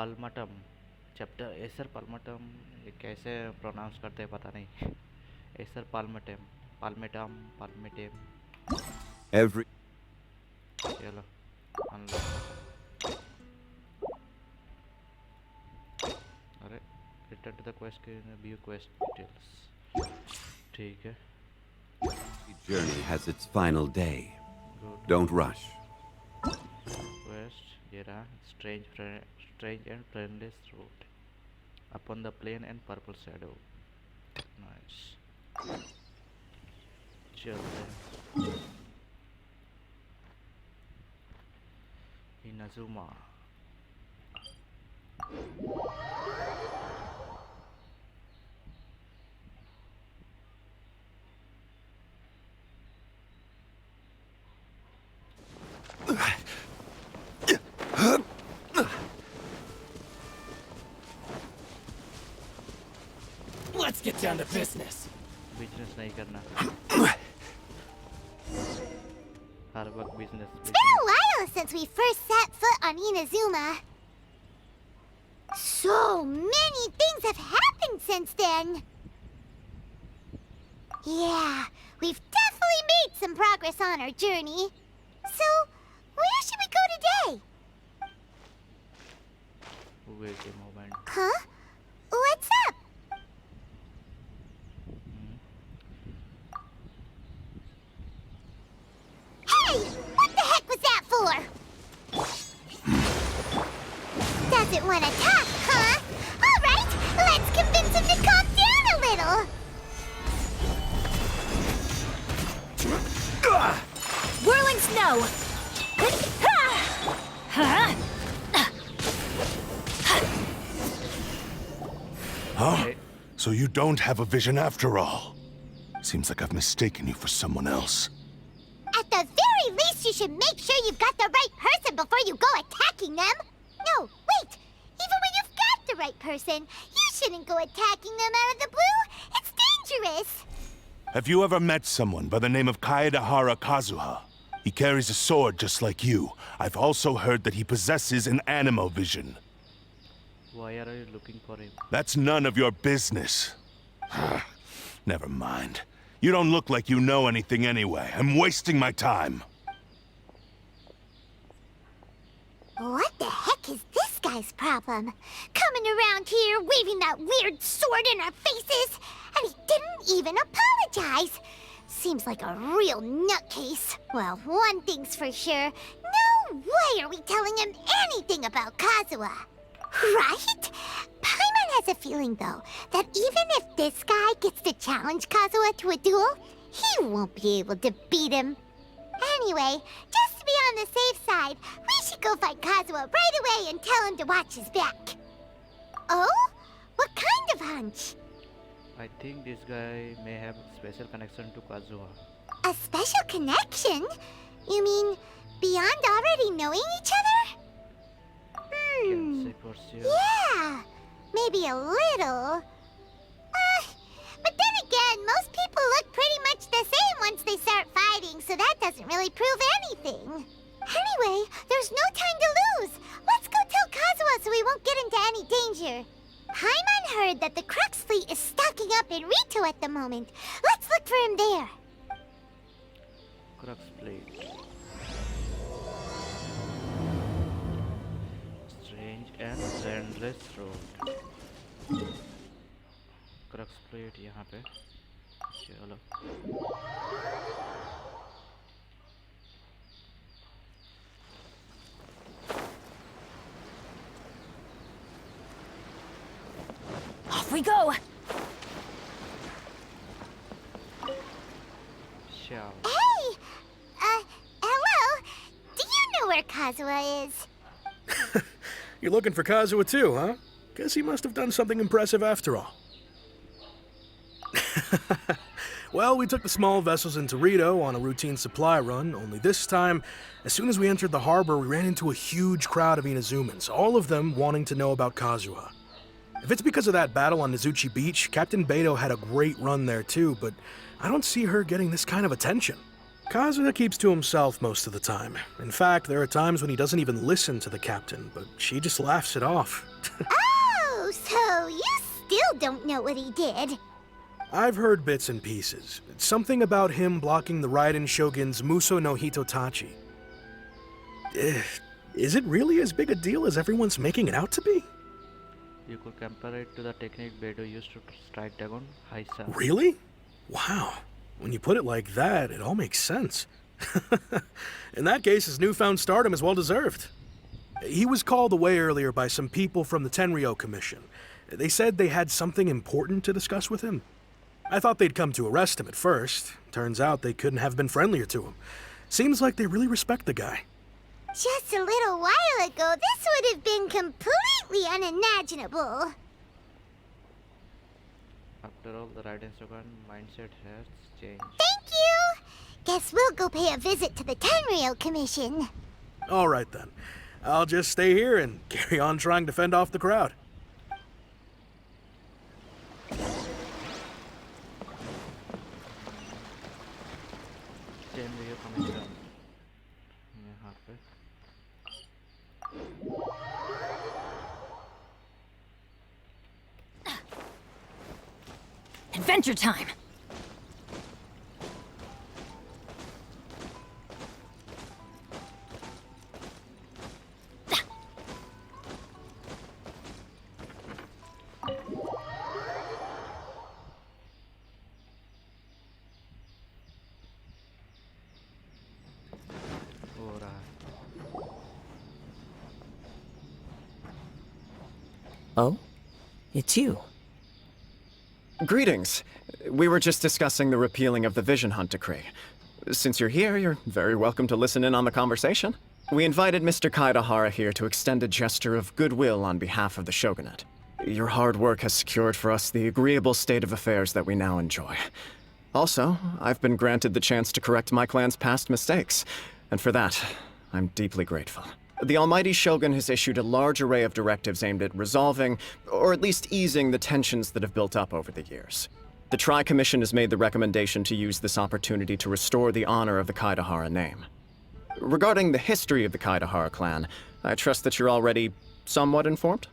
पालमटम chapter Acer पालमटम। ये कैसे pronounce करते हैं पता नहीं। Acer palmatum palmatum palmatum. Every चलो अनलॉक। अरे रिटर्न टू द क्वेस्ट के व्यू क्वेस्ट डिटेल्स। ठीक है। journey has its final day. Good Don't rush. Quest ये रहा। Strange and friendless road upon the plain and purple shadow. Nice. चलते हैं। Inazuma. Let's get down to business. Business नहीं करना हर वक्त business It's been a while since we first set foot on Inazuma. So many things have happened since then. Yeah, we've definitely made some progress on our journey. So, where should we go today? wait a moment. Huh? What's up? Hey! What the heck was that for? Doesn't want to talk, huh? All right, let's convince him to calm down a little. Whirling snow! Huh? Huh? So you don't have a vision after all. Seems like I've mistaken you for someone else. At the very least, you should make sure you've got the right person before you go attacking them. No, wait. Even when you've got the right person, you shouldn't go attacking them out of the blue. It's dangerous. Have you ever met someone by the name of Kaedahara Kazuha? He carries a sword just like you. I've also heard that he possesses an animal vision. Why are you looking for him? That's none of your business. Never mind. You don't look like you know anything anyway. I'm wasting my time. What the heck is this guy's problem? Coming around here, waving that weird sword in our faces, and he didn't even apologize. Seems like a real nutcase. Well, one thing's for sure. No way are we telling him anything about Kazuha. Right? Paimon has a feeling, though, that even if this guy gets to challenge Kazuha to a duel, he won't be able to beat him. Anyway, just to be on the safe side, we should go find Kazuha right away and tell him to watch his back. Oh? What kind of hunch? I think this guy may have special connection to Kazuha. A special connection? You mean beyond already knowing each other? Can say for sure. Yeah, maybe a little. But then again, most people look pretty much the same once they start fighting, so that doesn't really prove anything. Anyway, there's no time to lose. Let's go tell Kazuha so we won't get into any danger. Paimon heard that the Crux fleet is stocking up in Rito at the moment. Let's look for him there. Crux plate. Strange and friendless road. Crux plate यहाँ पे। चलो। Off we go! Shall. Hey! Hello? Do you know where Kazuha is? You're looking for Kazuha too, huh? Guess he must have done something impressive after all. Well, we took the small vessels into Rito on a routine supply run, only this time, as soon as we entered the harbor, we ran into a huge crowd of Inazumans, all of them wanting to know about Kazuha. If it's because of that battle on Nizuchi Beach, Captain Beto had a great run there too, but I don't see her getting this kind of attention. Kazuya keeps to himself most of the time. In fact, there are times when he doesn't even listen to the captain, but she just laughs it off. Oh, so you still don't know what he did? I've heard bits and pieces. Something about him blocking the Raiden Shogun's Muso no Hitotachi. Is it really as big a deal as everyone's making it out to be? You could compare it to the technique Beidou used to strike Dagon, Haisa. Really? Wow. When you put it like that, it all makes sense. In that case, his newfound stardom is well deserved. He was called away earlier by some people from the Tenryo Commission. They said they had something important to discuss with him. I thought they'd come to arrest him at first. Turns out they couldn't have been friendlier to him. Seems like they really respect the guy. Just a little while ago, this would have been completely unimaginable. After all, the Raiden Shogun mindset has changed. Thank you! Guess we'll go pay a visit to the Tenryo Commission. All right then. I'll just stay here and carry on trying to fend off the crowd. Tenryo Commission. यहाँ पे Adventure time! हो रहा है. Oh? It's you. Greetings. We were just discussing the repealing of the Vision Hunt decree. Since you're here, you're very welcome to listen in on the conversation. We invited Mr. Kaidahara here to extend a gesture of goodwill on behalf of the Shogunate. Your hard work has secured for us the agreeable state of affairs that we now enjoy. Also, I've been granted the chance to correct my clan's past mistakes, and for that, I'm deeply grateful. The Almighty Shogun has issued a large array of directives aimed at resolving, or at least easing, the tensions that have built up over the years. The Tri-Commission has made the recommendation to use this opportunity to restore the honor of the Kaidahara name. Regarding the history of the Kaidahara clan, I trust that you're already somewhat informed?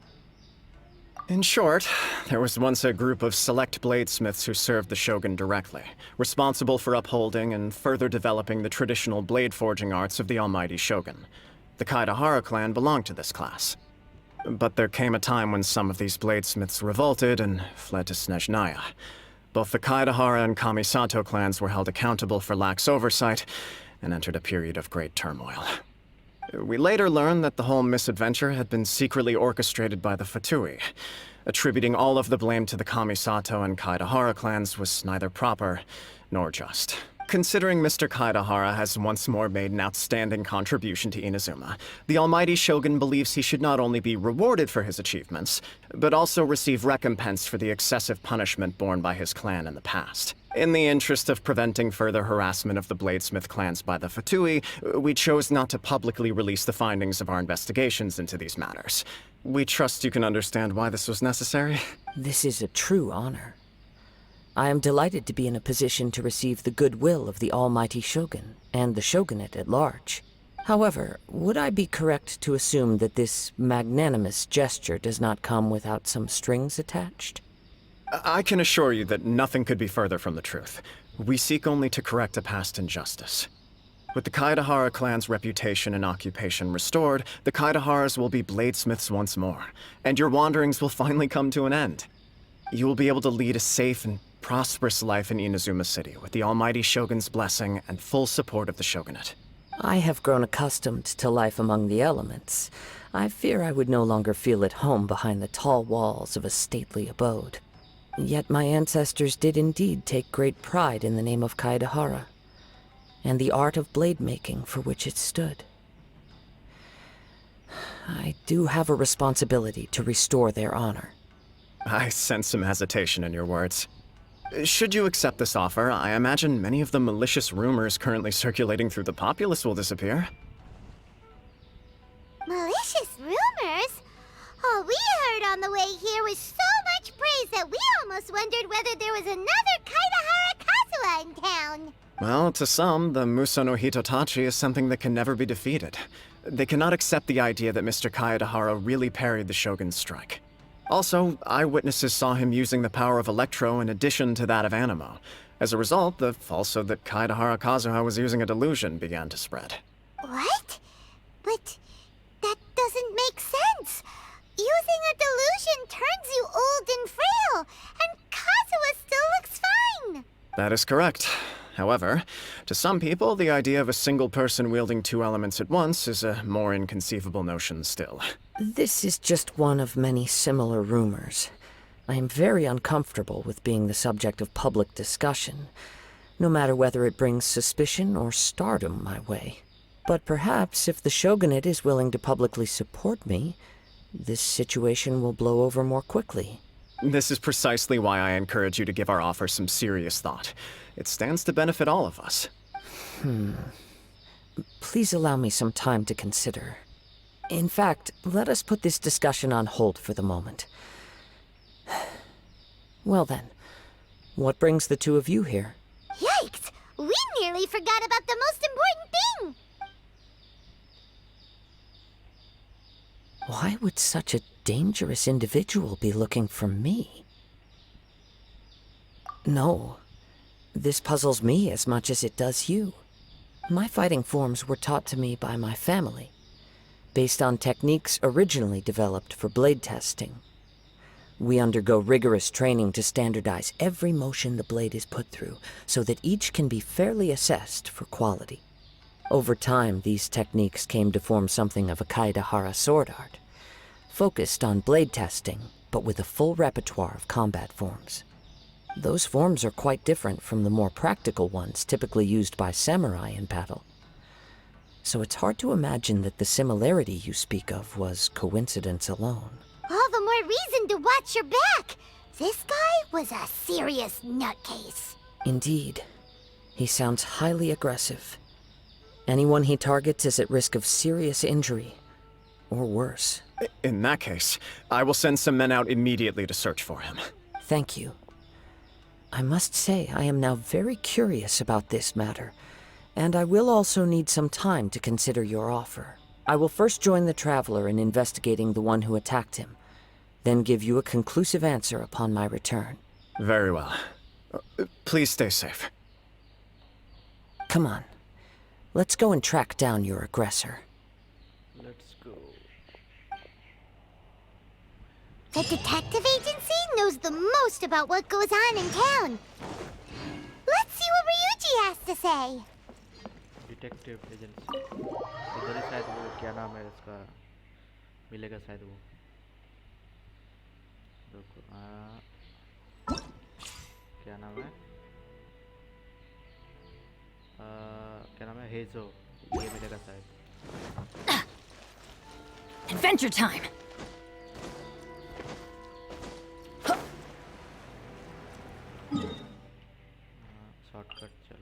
In short, there was once a group of select bladesmiths who served the Shogun directly, responsible for upholding and further developing the traditional blade forging arts of the Almighty Shogun. The Kaidahara clan belonged to this class. But there came a time when some of these bladesmiths revolted and fled to Snezhnaya. Both the Kaidahara and Kamisato clans were held accountable for lax oversight and entered a period of great turmoil. We later learned that the whole misadventure had been secretly orchestrated by the Fatui. Attributing all of the blame to the Kamisato and Kaidahara clans was neither proper nor just. Considering Mr. Kaidahara has once more made an outstanding contribution to Inazuma, the Almighty Shogun believes he should not only be rewarded for his achievements, but also receive recompense for the excessive punishment borne by his clan in the past. In the interest of preventing further harassment of the Bladesmith clans by the Fatui, we chose not to publicly release the findings of our investigations into these matters. We trust you can understand why this was necessary. This is a true honor. I am delighted to be in a position to receive the goodwill of the Almighty Shogun and the Shogunate at large. However, would I be correct to assume that this magnanimous gesture does not come without some strings attached? I can assure you that nothing could be further from the truth. We seek only to correct a past injustice. With the Kaidahara clan's reputation and occupation restored, the Kaidaharas will be bladesmiths once more, and your wanderings will finally come to an end. You will be able to lead a safe and prosperous life in Inazuma City with the Almighty Shogun's blessing and full support of the Shogunate. I have grown accustomed to life among the elements. I fear I would no longer feel at home behind the tall walls of a stately abode. Yet my ancestors did indeed take great pride in the name of Kaidahara, and the art of blade making for which it stood. I do have a responsibility to restore their honor. I sense some hesitation in your words. Should you accept this offer, I imagine many of the malicious rumors currently circulating through the populace will disappear. Malicious rumors? All we heard on the way here was so much praise that we almost wondered whether there was another Kaidahara Kazuha in town. Well, to some, the Muso no Hitotachi is something that can never be defeated. They cannot accept the idea that Mr. Kaedahara really parried the Shogun's strike. Also, eyewitnesses saw him using the power of Electro in addition to that of Animo. As a result, the falsehood that Kaedahara Kazuha was using a delusion began to spread. What? But that doesn't make sense. Using a delusion turns you old and frail, and Kazuha still looks fine. That is correct. However, to some people, the idea of a single person wielding two elements at once is a more inconceivable notion still. This is just one of many similar rumors. I am very uncomfortable with being the subject of public discussion, no matter whether it brings suspicion or stardom my way. But perhaps if the Shogunate is willing to publicly support me, this situation will blow over more quickly. This is precisely why I encourage you to give our offer some serious thought. It stands to benefit all of us. Please allow me some time to consider. In fact, let us put this discussion on hold for the moment. Well then, what brings the two of you here? Yikes! We nearly forgot about the most important thing! Why would such a dangerous individual be looking for me? No. This puzzles me as much as it does you. My fighting forms were taught to me by my family, based on techniques originally developed for blade testing. We undergo rigorous training to standardize every motion the blade is put through, so that each can be fairly assessed for quality. Over time, these techniques came to form something of a Kaedahara sword art, focused on blade testing, but with a full repertoire of combat forms. Those forms are quite different from the more practical ones typically used by samurai in battle. So it's hard to imagine that the similarity you speak of was coincidence alone. All the more reason to watch your back! This guy was a serious nutcase. Indeed. He sounds highly aggressive. Anyone he targets is at risk of serious injury, or worse. In that case, I will send some men out immediately to search for him. Thank you. I must say I am now very curious about this matter, and I will also need some time to consider your offer. I will first join the Traveler in investigating the one who attacked him, then give you a conclusive answer upon my return. Very well. Please stay safe. Come on. Let's go and track down your aggressor. Let's go. The detective agency knows the most about what goes on in town. Let's see what Ryuji has to say. Detective agency इधर ही शायद वो क्या नाम है इसका मिलेगा शायद वो रुको क्या नाम है क्या नाम है हेजो ये मिलेगा शायद Adventure time! शॉर्टकट चल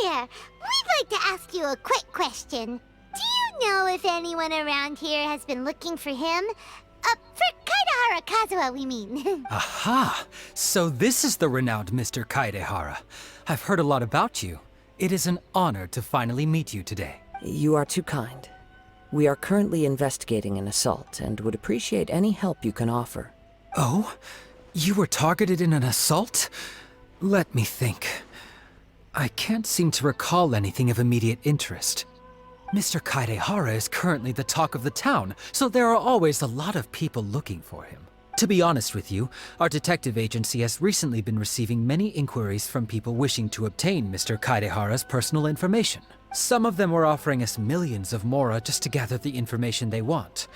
There, we'd like to ask you a quick question. Do you know if anyone around here has been looking for him? For Kaedahara Kazuha, we mean. Aha! So this is the renowned Mr. Kaedahara. I've heard a lot about you. It is an honor to finally meet you today. You are too kind. We are currently investigating an assault and would appreciate any help you can offer. Oh? You were targeted in an assault? Let me think. I can't seem to recall anything of immediate interest. Mr. Kaedahara is currently the talk of the town, so there are always a lot of people looking for him. To be honest with you, our detective agency has recently been receiving many inquiries from people wishing to obtain Mr. Kaedahara's personal information. Some of them were offering us millions of mora just to gather the information they want.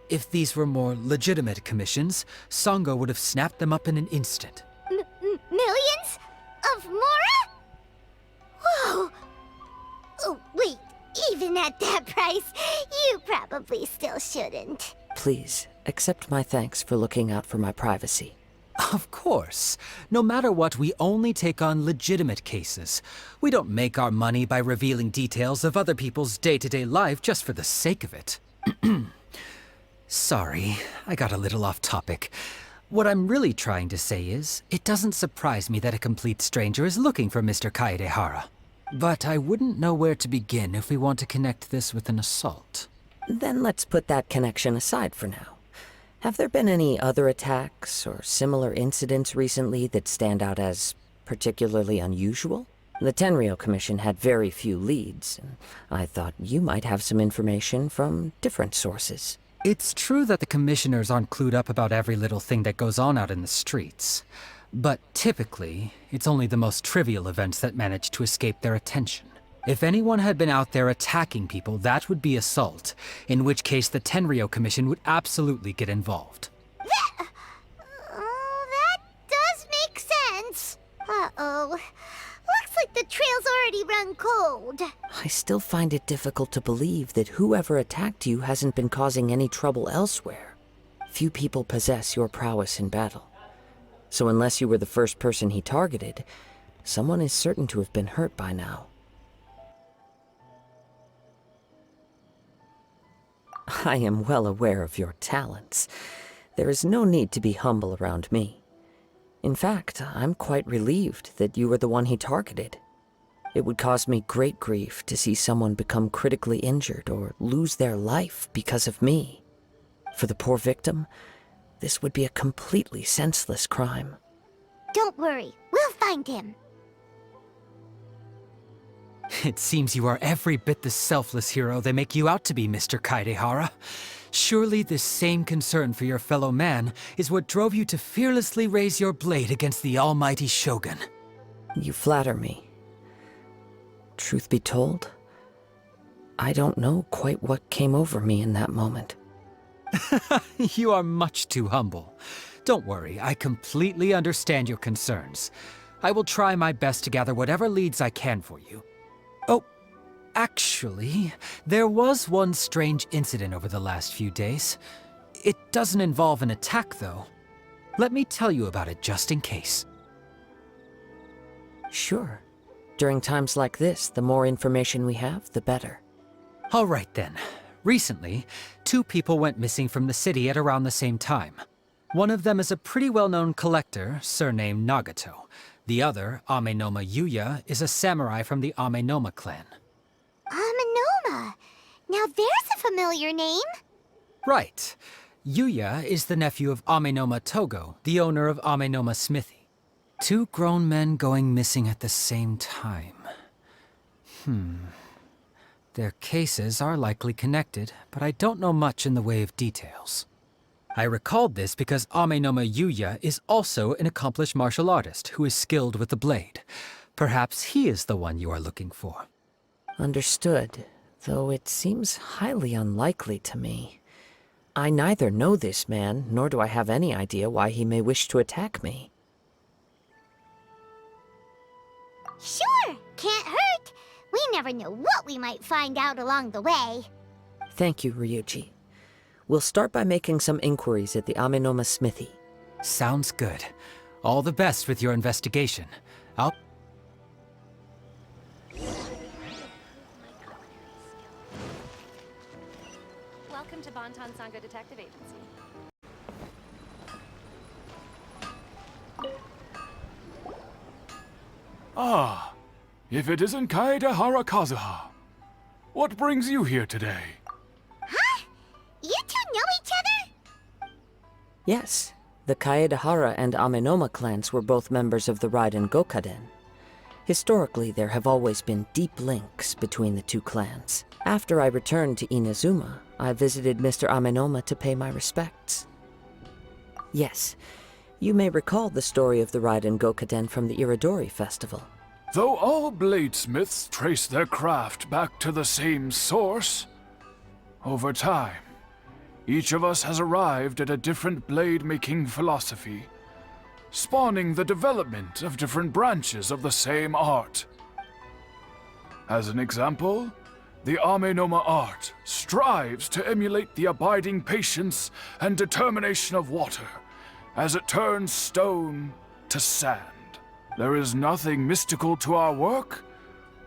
If these were more legitimate commissions, Sango would have snapped them up in an instant. Millions? Of mora? Whoa! Oh, wait. Even at that price, you probably still shouldn't. Please, accept my thanks for looking out for my privacy. Of course. No matter what, we only take on legitimate cases. We don't make our money by revealing details of other people's day-to-day life just for the sake of it. Sorry, I got a little off topic. What I'm really trying to say is, it doesn't surprise me that a complete stranger is looking for Mr. Kaedehara. But I wouldn't know where to begin if we want to connect this with an assault. Then let's put that connection aside for now. Have there been any other attacks or similar incidents recently that stand out as particularly unusual? The Tenryou Commission had very few leads, and I thought you might have some information from different sources. It's true that the commissioners aren't clued up about every little thing that goes on out in the streets. But typically, it's only the most trivial events that manage to escape their attention. If anyone had been out there attacking people, that would be assault, in which case the Tenryou Commission would absolutely get involved. That does make sense. Uh-oh. Looks like the trail's already run cold. I still find it difficult to believe that whoever attacked you hasn't been causing any trouble elsewhere. Few people possess your prowess in battle. So unless you were the first person he targeted, someone is certain to have been hurt by now. I am well aware of your talents. There is no need to be humble around me. In fact, I'm quite relieved that you were the one he targeted. It would cause me great grief to see someone become critically injured or lose their life because of me. For the poor victim, this would be a completely senseless crime. Don't worry, we'll find him. It seems you are every bit the selfless hero they make you out to be, Mr. Kaedehara. Surely this same concern for your fellow man is what drove you to fearlessly raise your blade against the almighty Shogun. You flatter me. Truth be told, I don't know quite what came over me in that moment. You are much too humble. Don't worry, I completely understand your concerns. I will try my best to gather whatever leads I can for you. Oh, actually, there was one strange incident over the last few days. It doesn't involve an attack, though. Let me tell you about it just in case. Sure. During times like this, the more information we have, the better. All right then. Recently, 2 people went missing from the city at around the same time. One of them is a pretty well-known collector, surnamed Nagato. The other, Amenoma Yuya, is a samurai from the Amenoma clan. Amenoma! Now there's a familiar name. Right. Yuya is the nephew of Amenoma Togo, the owner of Amenoma Smithy. 2 grown men going missing at the same time. Their cases are likely connected, but I don't know much in the way of details. I recalled this because Amenoma Yuya is also an accomplished martial artist who is skilled with the blade. Perhaps he is the one you are looking for. Understood, though it seems highly unlikely to me. I neither know this man, nor do I have any idea why he may wish to attack me. Sure, can't hurt. We never know what we might find out along the way. Thank you, Ryuji. We'll start by making some inquiries at the Amenoma Smithy. Sounds good. All the best with your investigation. Welcome to Bonton Sangha Detective Agency. Ah, if it isn't Kaedehara Kazuha. What brings you here today? Huh? You 2 know each other? Yes, the Kaedehara and Amenoma clans were both members of the Raiden Gokaden. Historically, there have always been deep links between the 2 clans. After I returned to Inazuma, I visited Mr. Amenoma to pay my respects. Yes, you may recall the story of the Raiden Gokaden from the Iridori Festival. Though all bladesmiths trace their craft back to the same source, over time, each of us has arrived at a different blade-making philosophy, spawning the development of different branches of the same art. As an example, the Amenoma art strives to emulate the abiding patience and determination of water, as it turns stone to sand. There is nothing mystical to our work.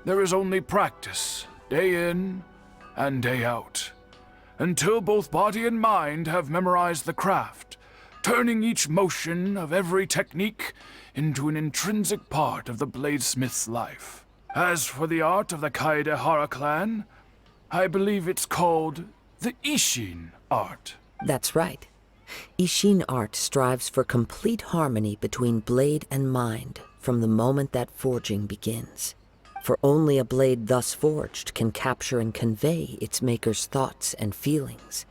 There is only practice, day in and day out, until both body and mind have memorized the craft, turning each motion of every technique into an intrinsic part of the bladesmith's life. As for the art of the Kaedehara clan, I believe it's called the Ishin art. That's right. Ishin art strives for complete harmony between blade and mind from the moment that forging begins. For only a blade thus forged can capture and convey its maker's thoughts and feelings,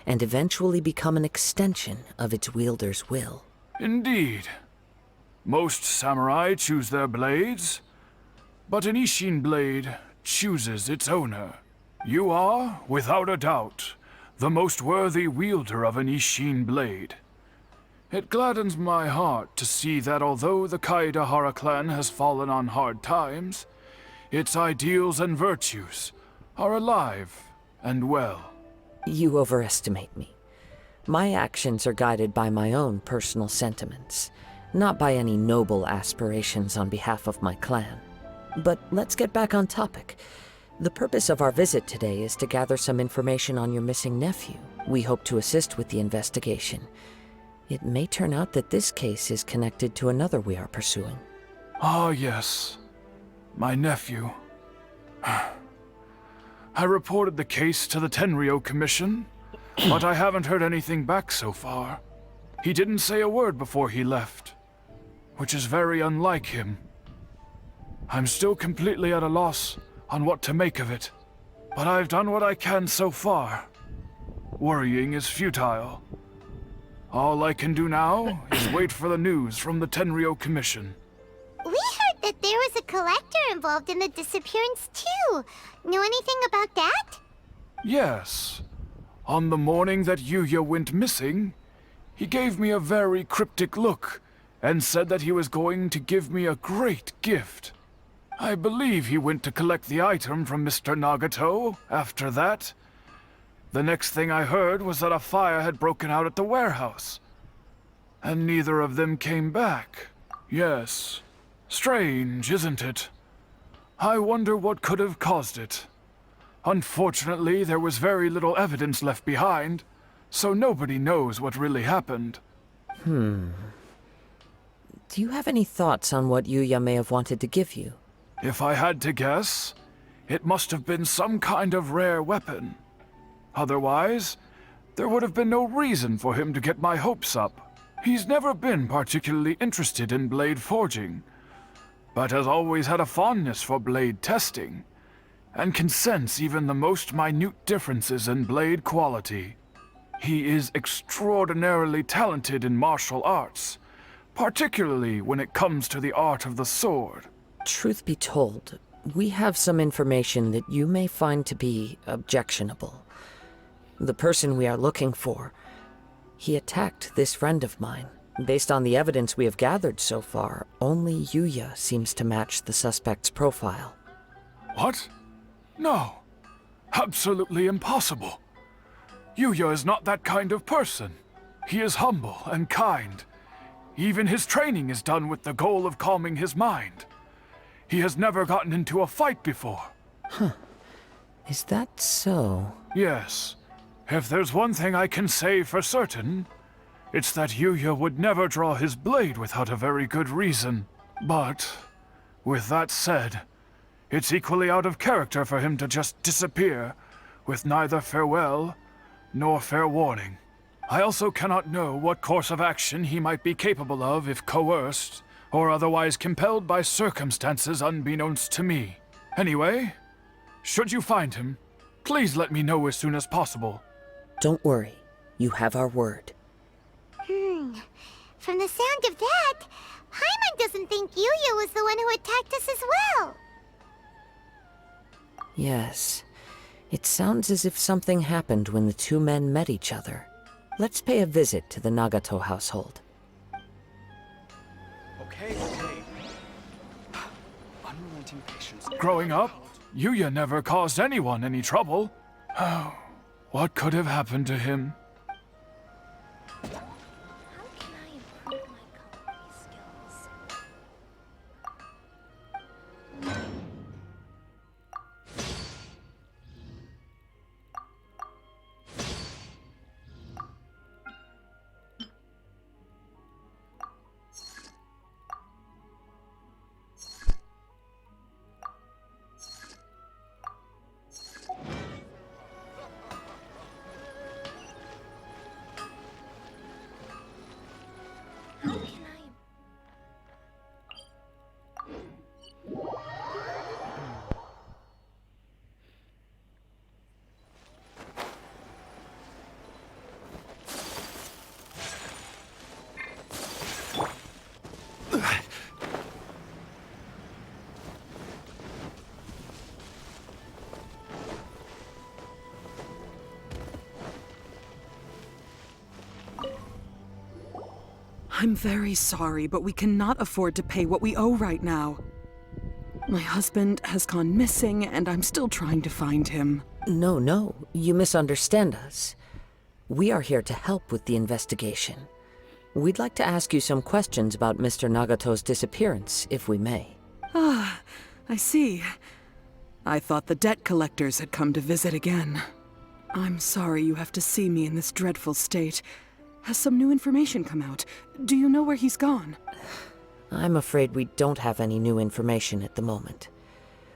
and eventually become an extension of its wielder's will. Indeed. Most samurai choose their blades, but an Ishin blade chooses its owner. You are, without a doubt, the most worthy wielder of an Ishin blade. It gladdens my heart to see that although the Kaedehara clan has fallen on hard times, its ideals and virtues are alive and well. You overestimate me. My actions are guided by my own personal sentiments, not by any noble aspirations on behalf of my clan. But let's get back on topic. The purpose of our visit today is to gather some information on your missing nephew. We hope to assist with the investigation. It may turn out that this case is connected to another we are pursuing. Ah, yes. My nephew. I reported the case to the Tenryo Commission, but I haven't heard anything back so far. He didn't say a word before he left, which is very unlike him. I'm still completely at a loss on what to make of it, but I've done what I can so far. Worrying is futile. All I can do now is wait for the news from the Tenryo Commission. We heard that there was a collector involved in the disappearance too. Know anything about that? Yes. On the morning that Yuya went missing, he gave me a very cryptic look and said that he was going to give me a great gift. I believe he went to collect the item from Mr. Nagato after that. The next thing I heard was that a fire had broken out at the warehouse, and neither of them came back. Yes. Strange, isn't it? I wonder what could have caused it. Unfortunately, there was very little evidence left behind, so nobody knows what really happened. Do you have any thoughts on what Yuya may have wanted to give you? If I had to guess, it must have been some kind of rare weapon. Otherwise, there would have been no reason for him to get my hopes up. He's never been particularly interested in blade forging, but has always had a fondness for blade testing, and can sense even the most minute differences in blade quality. He is extraordinarily talented in martial arts, particularly when it comes to the art of the sword. Truth be told, we have some information that you may find to be objectionable. The person we are looking for, he attacked this friend of mine. Based on the evidence we have gathered so far, only Yuya seems to match the suspect's profile. What? No. Absolutely impossible. Yuya is not that kind of person. He is humble and kind. Even his training is done with the goal of calming his mind. He has never gotten into a fight before. Is that so? Yes. If there's one thing I can say for certain, it's that Yuya would never draw his blade without a very good reason. But, with that said, it's equally out of character for him to just disappear, with neither farewell nor fair warning. I also cannot know what course of action he might be capable of if coerced, or otherwise compelled by circumstances unbeknownst to me. Anyway, should you find him, please let me know as soon as possible. Don't worry, you have our word. From the sound of that, Paimon doesn't think Yuya was the one who attacked us as well. Yes, it sounds as if something happened when the two men met each other. Let's pay a visit to the Nagato household. Okay. Unrelenting patience. Growing up, Yuya never caused anyone any trouble. What could have happened to him? How can I I'm very sorry, but we cannot afford to pay what we owe right now. My husband has gone missing, and I'm still trying to find him. No, you misunderstand us. We are here to help with the investigation. We'd like to ask you some questions about Mr. Nagato's disappearance, if we may. Ah, I see. I thought the debt collectors had come to visit again. I'm sorry you have to see me in this dreadful state. Has some new information come out? Do you know where he's gone? I'm afraid we don't have any new information at the moment.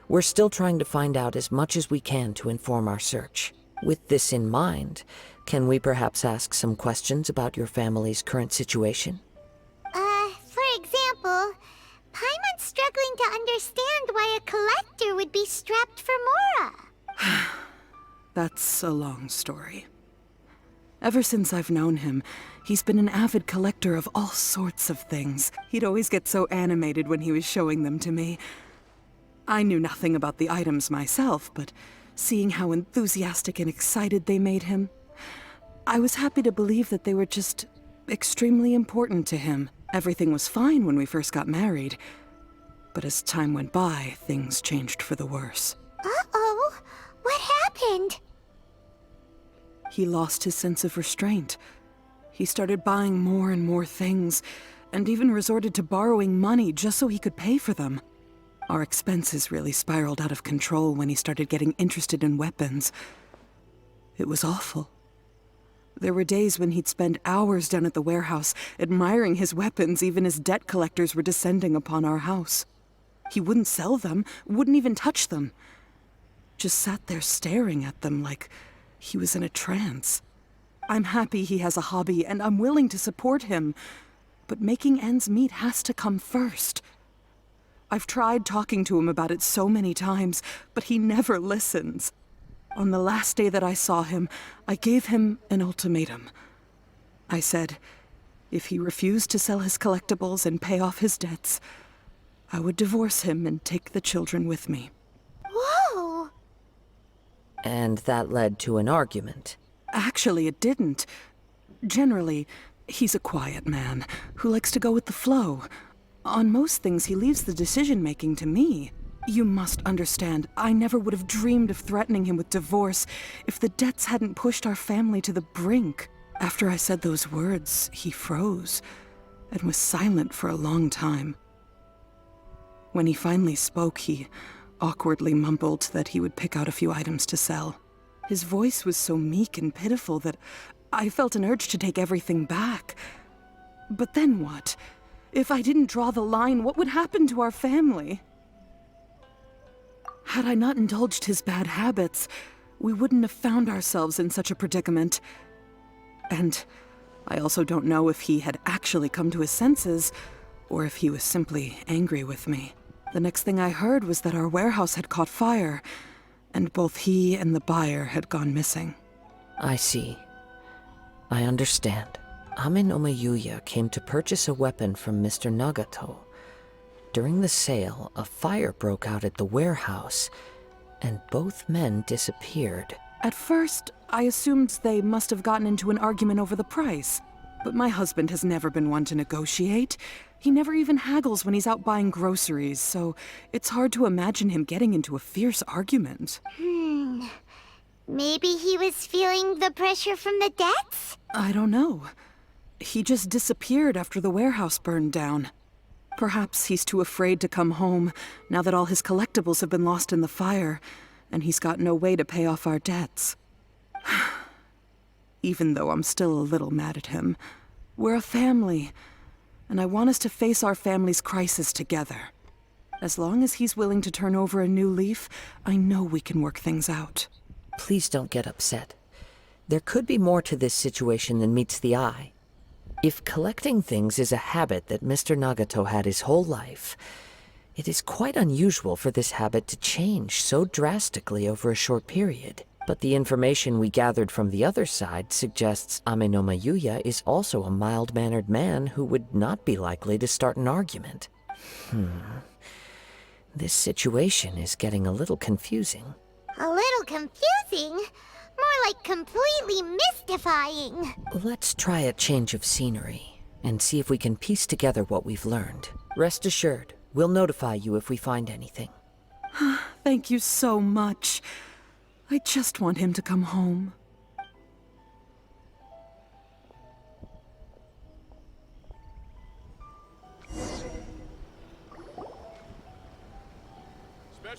We're still trying to find out as much as we can to inform our search. With this in mind, can we perhaps ask some questions about your family's current situation? For example, Paimon's struggling to understand why a collector would be strapped for Mora. That's a long story. Ever since I've known him, he's been an avid collector of all sorts of things. He'd always get so animated when he was showing them to me. I knew nothing about the items myself, but seeing how enthusiastic and excited they made him, I was happy to believe that they were just extremely important to him. Everything was fine when we first got married, but as time went by, things changed for the worse. Uh-oh, what happened? He lost his sense of restraint. He started buying more and more things, and even resorted to borrowing money just so he could pay for them. Our expenses really spiraled out of control when he started getting interested in weapons. It was awful. There were days when he'd spend hours down at the warehouse, admiring his weapons even as debt collectors were descending upon our house. He wouldn't sell them, wouldn't even touch them. Just sat there staring at them like he was in a trance. I'm happy he has a hobby, and I'm willing to support him. But making ends meet has to come first. I've tried talking to him about it so many times, but he never listens. On the last day that I saw him, I gave him an ultimatum. I said, if he refused to sell his collectibles and pay off his debts, I would divorce him and take the children with me. Whoa! And that led to an argument. Actually, it didn't. Generally, he's a quiet man who likes to go with the flow. On most things, he leaves the decision-making to me. You must understand, I never would have dreamed of threatening him with divorce if the debts hadn't pushed our family to the brink. After I said those words, he froze and was silent for a long time. When he finally spoke, he awkwardly mumbled that he would pick out a few items to sell. His voice was so meek and pitiful that I felt an urge to take everything back. But then what? If I didn't draw the line, what would happen to our family? Had I not indulged his bad habits, we wouldn't have found ourselves in such a predicament. And I also don't know if he had actually come to his senses, or if he was simply angry with me. The next thing I heard was that our warehouse had caught fire, and both he and the buyer had gone missing. I see. I understand. Ame no Yuya came to purchase a weapon from Mr. Nagato. During the sale, a fire broke out at the warehouse, and both men disappeared. At first, I assumed they must have gotten into an argument over the price. But my husband has never been one to negotiate. He never even haggles when he's out buying groceries, so it's hard to imagine him getting into a fierce argument. Maybe he was feeling the pressure from the debts? I don't know. He just disappeared after the warehouse burned down. Perhaps he's too afraid to come home now that all his collectibles have been lost in the fire, and he's got no way to pay off our debts. Even though I'm still a little mad at him, we're a family, and I want us to face our family's crisis together. As long as he's willing to turn over a new leaf, I know we can work things out. Please don't get upset. There could be more to this situation than meets the eye. If collecting things is a habit that Mr. Nagato had his whole life, it is quite unusual for this habit to change so drastically over a short period. But the information we gathered from the other side suggests Ame no Yuya is also a mild-mannered man who would not be likely to start an argument. This situation is getting a little confusing. A little confusing? More like completely mystifying. Let's try a change of scenery and see if we can piece together what we've learned. Rest assured, we'll notify you if we find anything. Thank you so much. I just want him to come home.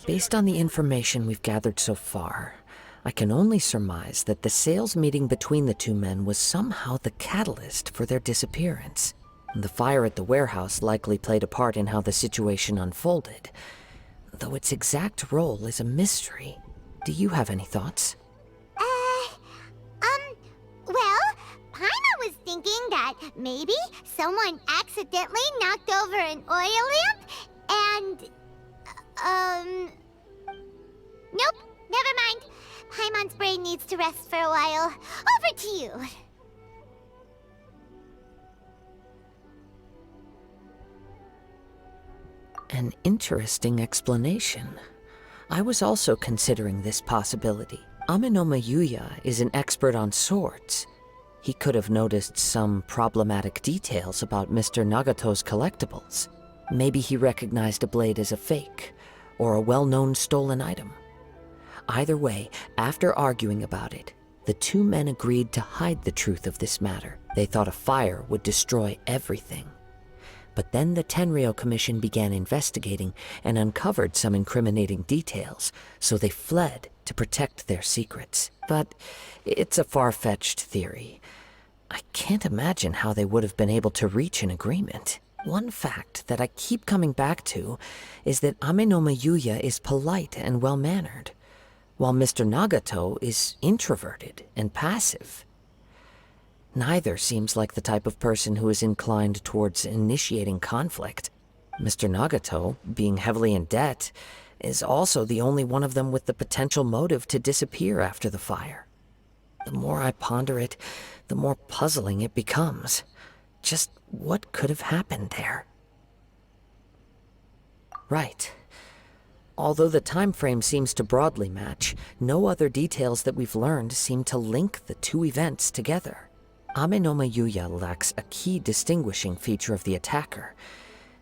Based on the information we've gathered so far, I can only surmise that the sales meeting between the two men was somehow the catalyst for their disappearance. The fire at the warehouse likely played a part in how the situation unfolded, though its exact role is a mystery. Do you have any thoughts? Well, Paimon was thinking that maybe someone accidentally knocked over an oil lamp and... Nope, never mind. Paimon's brain needs to rest for a while. Over to you. An interesting explanation. I was also considering this possibility. Aminoma Yuya is an expert on swords. He could have noticed some problematic details about Mr. Nagato's collectibles. Maybe he recognized a blade as a fake, or a well-known stolen item. Either way, after arguing about it, the two men agreed to hide the truth of this matter. They thought a fire would destroy everything. But then the Tenryou Commission began investigating and uncovered some incriminating details, so they fled to protect their secrets. But it's a far-fetched theory. I can't imagine how they would have been able to reach an agreement. One fact that I keep coming back to is that Aminoma Yuya is polite and well-mannered, while Mr. Nagato is introverted and passive. Neither seems like the type of person who is inclined towards initiating conflict. Mr. Nagato, being heavily in debt, is also the only one of them with the potential motive to disappear after the fire. The more I ponder it, the more puzzling it becomes. Just what could have happened there? Right. Although the time frame seems to broadly match, no other details that we've learned seem to link the two events together. Aminoma Yuya lacks a key distinguishing feature of the attacker,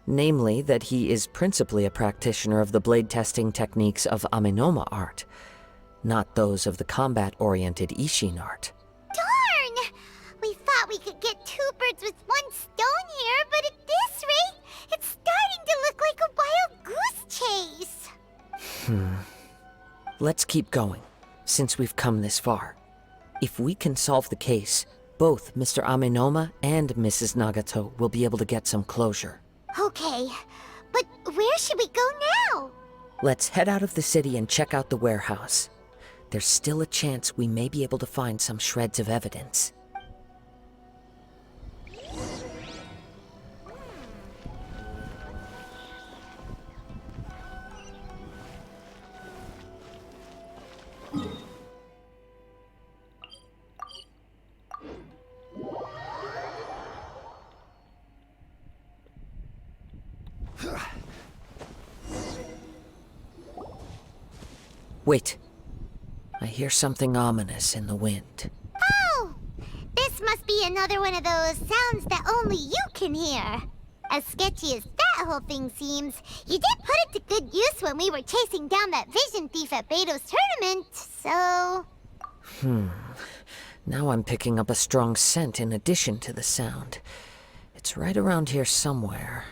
namely that he is principally a practitioner of the blade testing techniques of Aminoma art, not those of the combat-oriented Ishin art. Darn! We thought we could get two birds with one stone here, but at this rate, it's starting to look like a wild goose chase. Let's keep going, since we've come this far. If we can solve the case, both Mr. Aminoma and Mrs. Nagato will be able to get some closure. Okay, but where should we go now? Let's head out of the city and check out the warehouse. There's still a chance we may be able to find some shreds of evidence. Wait. I hear something ominous in the wind. Oh! This must be another one of those sounds that only you can hear. As sketchy as that whole thing seems, you did put it to good use when we were chasing down that vision thief at Beto's tournament, so... Now I'm picking up a strong scent in addition to the sound. It's right around here somewhere.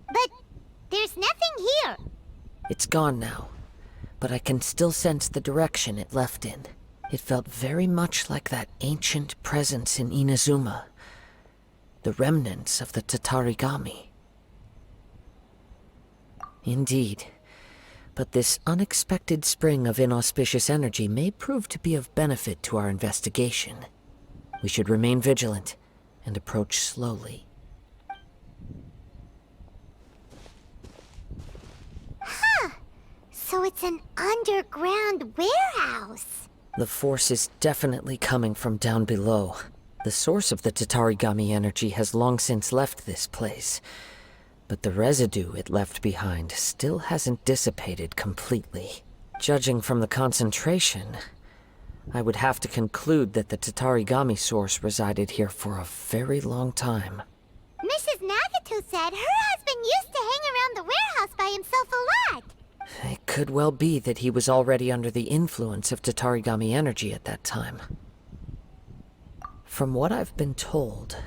But there's nothing here. It's gone now, but I can still sense the direction it left in. It felt very much like that ancient presence in Inazuma, the remnants of the Tatarigami. Indeed, but this unexpected spring of inauspicious energy may prove to be of benefit to our investigation. We should remain vigilant and approach slowly. So it's an underground warehouse. The force is definitely coming from down below. The source of the Tatarigami energy has long since left this place, but the residue it left behind still hasn't dissipated completely. Judging from the concentration, I would have to conclude that the Tatarigami source resided here for a very long time. Mrs. Nagato said her husband used to hang around the warehouse by himself a lot. It could well be that he was already under the influence of Tatarigami energy at that time. From what I've been told,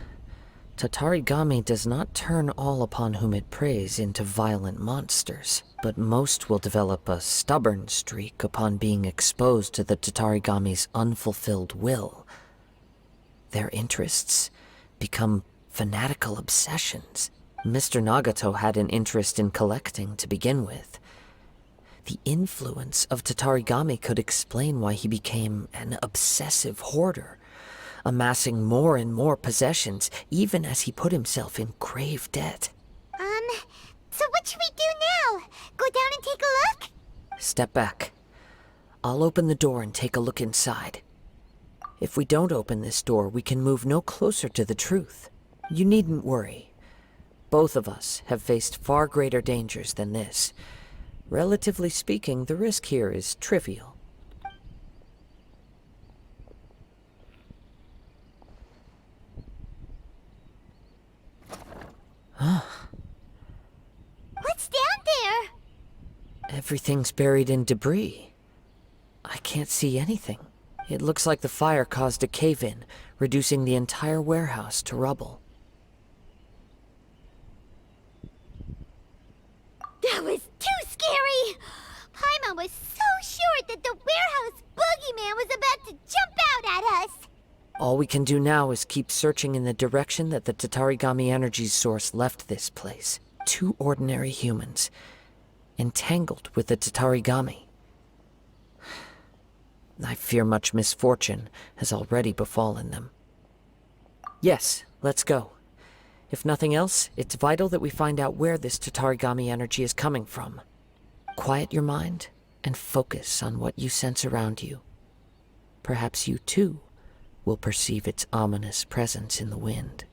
Tatarigami does not turn all upon whom it preys into violent monsters, but most will develop a stubborn streak upon being exposed to the Tatarigami's unfulfilled will. Their interests become fanatical obsessions. Mr. Nagato had an interest in collecting to begin with. The influence of Tatarigami could explain why he became an obsessive hoarder, amassing more and more possessions, even as he put himself in grave debt. So what should we do now? Go down and take a look? Step back. I'll open the door and take a look inside. If we don't open this door, we can move no closer to the truth. You needn't worry. Both of us have faced far greater dangers than this. Relatively speaking, the risk here is trivial. What's down there? Everything's buried in debris. I can't see anything. It looks like the fire caused a cave-in, reducing the entire warehouse to rubble. That was too scary! Paimon was so sure that the warehouse boogeyman was about to jump out at us! All we can do now is keep searching in the direction that the Tatarigami energy's source left this place. 2 ordinary humans, entangled with the Tatarigami. I fear much misfortune has already befallen them. Yes, let's go. If nothing else, it's vital that we find out where this Tatarigami energy is coming from. Quiet your mind and focus on what you sense around you. Perhaps you too will perceive its ominous presence in the wind.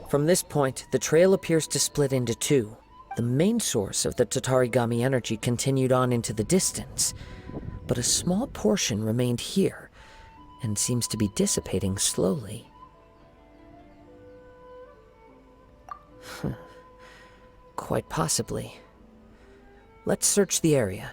From this point, the trail appears to split into 2. The main source of the Tatarigami energy continued on into the distance, but a small portion remained here, and seems to be dissipating slowly. Quite possibly. Let's search the area.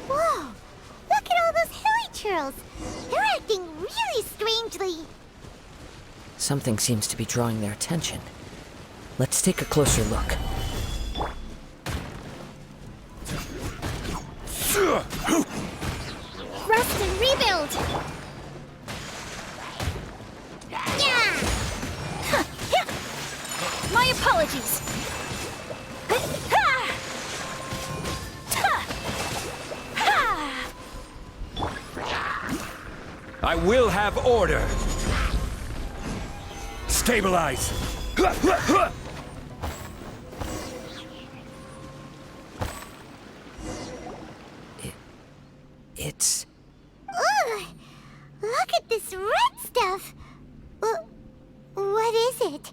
Whoa! Look at all those hilly churls! They're acting really strangely! Something seems to be drawing their attention. Let's take a closer look. Rest and rebuild! Yeah! My apologies. I will have order. Stabilize. It's... Ugh! Look at this red stuff! What is it?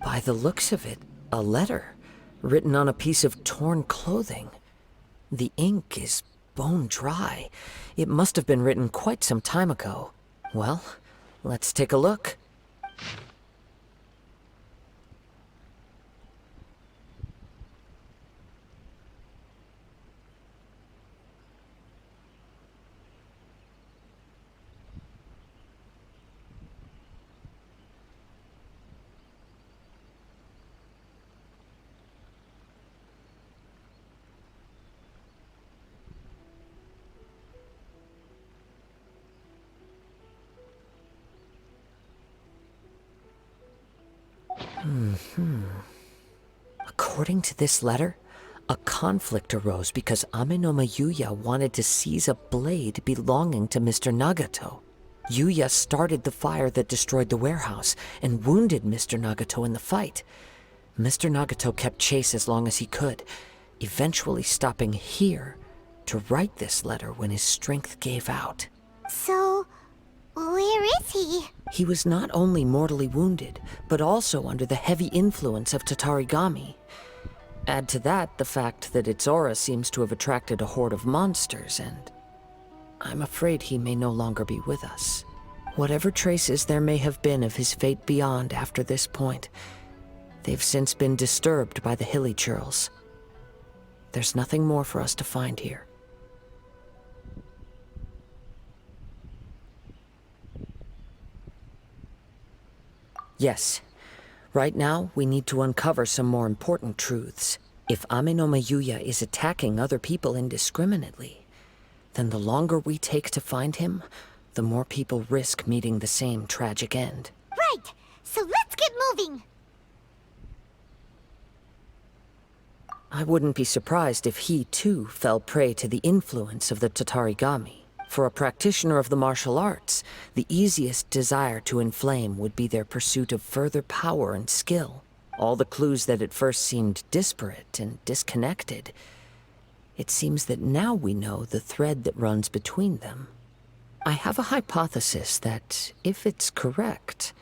By the looks of it, a letter, written on a piece of torn clothing. The ink is bone dry. It must have been written quite some time ago. Well, let's take a look. According to this letter, a conflict arose because Amenoma Yuya wanted to seize a blade belonging to Mr. Nagato. Yuya started the fire that destroyed the warehouse and wounded Mr. Nagato in the fight. Mr. Nagato kept chase as long as he could, eventually stopping here to write this letter when his strength gave out. So, where is he? He was not only mortally wounded, but also under the heavy influence of Tatarigami. Add to that the fact that its aura seems to have attracted a horde of monsters, and I'm afraid he may no longer be with us. Whatever traces there may have been of his fate beyond after this point, they've since been disturbed by the hilly churls. There's nothing more for us to find here. Yes. Right now, we need to uncover some more important truths. If Amenoma Yuya is attacking other people indiscriminately, then the longer we take to find him, the more people risk meeting the same tragic end. Right! So let's get moving! I wouldn't be surprised if he, too, fell prey to the influence of the Tatarigami. For a practitioner of the martial arts, the easiest desire to inflame would be their pursuit of further power and skill. All the clues that at first seemed disparate and disconnected, it seems that now we know the thread that runs between them. I have a hypothesis that, if it's correct,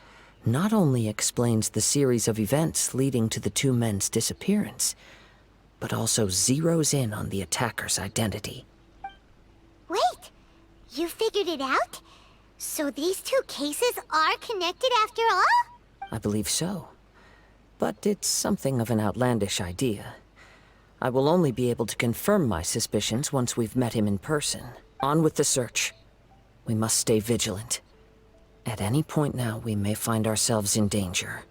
not only explains the series of events leading to the two men's disappearance, but also zeroes in on the attacker's identity. Wait! You figured it out? So these two cases are connected after all? I believe so. But it's something of an outlandish idea. I will only be able to confirm my suspicions once we've met him in person. On with the search. We must stay vigilant. At any point now, we may find ourselves in danger.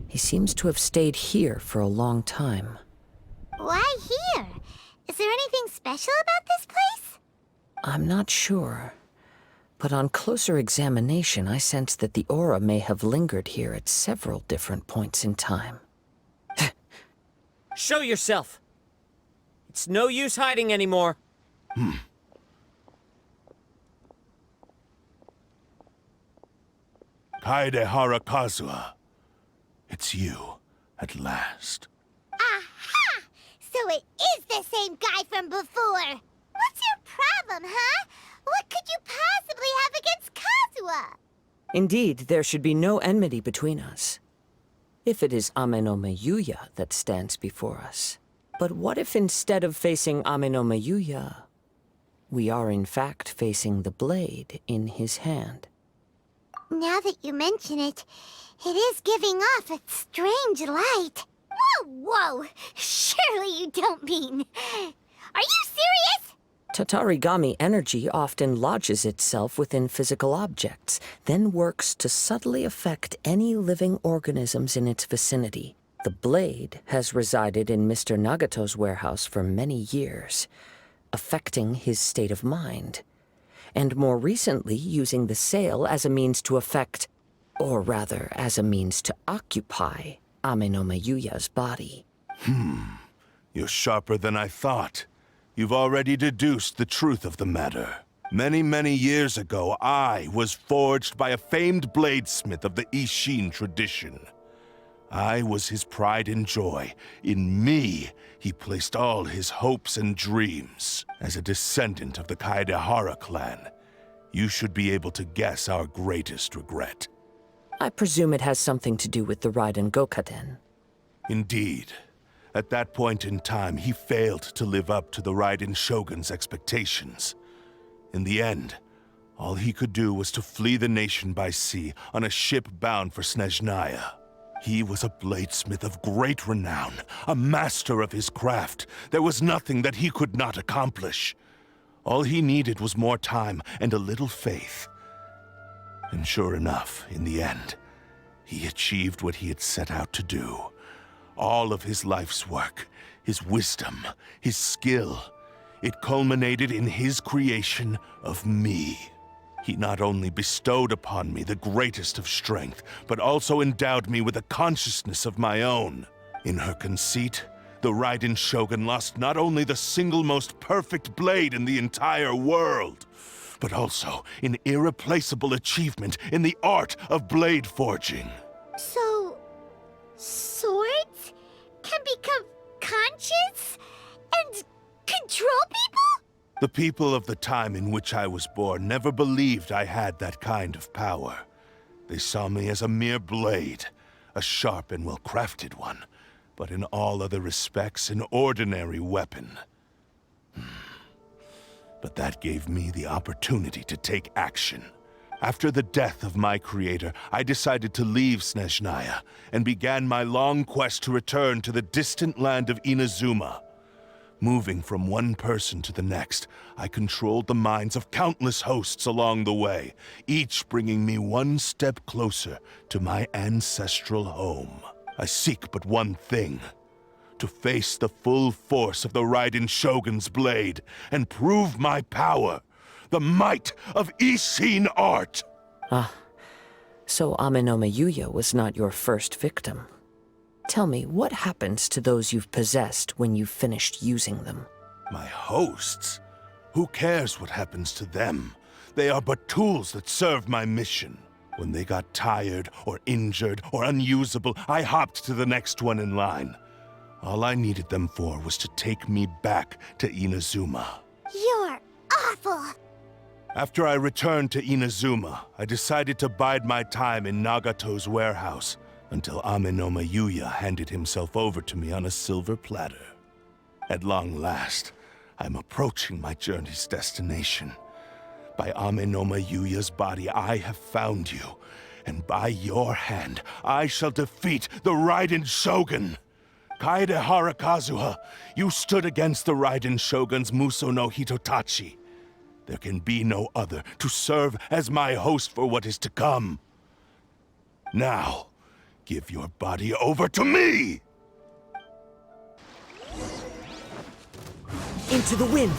He seems to have stayed here for a long time. Why here? Is there anything special about this place? I'm not sure. But on closer examination, I sense that the aura may have lingered here at several different points in time. Show yourself! It's no use hiding anymore. Kaedehara Kazuha. It's you, at last. Aha! So it is the same guy from before! What's your problem, huh? What could you possibly have against Kazuha? Indeed, there should be no enmity between us. If it is Amenoma Yuya that stands before us. But what if instead of facing Amenoma Yuya, we are in fact facing the blade in his hand? Now that you mention it, it is giving off a strange light. Whoa, whoa! Surely you don't mean... Are you serious? Tatarigami energy often lodges itself within physical objects, then works to subtly affect any living organisms in its vicinity. The blade has resided in Mr. Nagato's warehouse for many years, affecting his state of mind, and more recently using the sale as a means to affect, or rather as a means to occupy, Amenoma Yuya's body. You're sharper than I thought. You've already deduced the truth of the matter. Many, many years ago, I was forged by a famed bladesmith of the Ishin tradition. I was his pride and joy. In me, he placed all his hopes and dreams. As a descendant of the Kaedehara clan, you should be able to guess our greatest regret. I presume it has something to do with the Raiden Gokaden. Indeed. At that point in time, he failed to live up to the Raiden Shogun's expectations. In the end, All he could do was to flee the nation by sea on a ship bound for Snezhnaya. He was a bladesmith of great renown, a master of his craft. There was nothing that he could not accomplish. All he needed was more time and a little faith. And sure enough, in the end, he achieved what he had set out to do. All of his life's work, his wisdom, his skill, it culminated in his creation of me. He not only bestowed upon me the greatest of strength, but also endowed me with a consciousness of my own. In her conceit, the Raiden Shogun lost not only the single most perfect blade in the entire world, but also an irreplaceable achievement in the art of blade forging. So, swords can become conscious and control people? The people of the time in which I was born never believed I had that kind of power. They saw me as a mere blade, a sharp and well-crafted one, but in all other respects an ordinary weapon. But that gave me the opportunity to take action. After the death of my creator, I decided to leave Snezhnaya and began my long quest to return to the distant land of Inazuma. Moving from one person to the next, I controlled the minds of countless hosts along the way, each bringing me one step closer to my ancestral home. I seek but one thing: to face the full force of the Raiden Shogun's blade and prove my power, the might of Ishin art. Ah, so Amenoma Yuya was not your first victim. Tell me, what happens to those you've possessed when you've finished using them? My hosts? Who cares what happens to them? They are but tools that serve my mission. When they got tired, or injured, or unusable, I hopped to the next one in line. All I needed them for was to take me back to Inazuma. You're awful! After I returned to Inazuma, I decided to bide my time in Nagato's warehouse until Amenoma Yuya handed himself over to me on a silver platter. At long last, I'm approaching my journey's destination. By Amenoma Yuya's body, I have found you, and by your hand, I shall defeat the Raiden Shogun. Kaedehara Kazuha, you stood against the Raiden Shogun's Muso no Hitotachi. There can be no other to serve as my host for what is to come. Now, give your body over to me! Into the wind!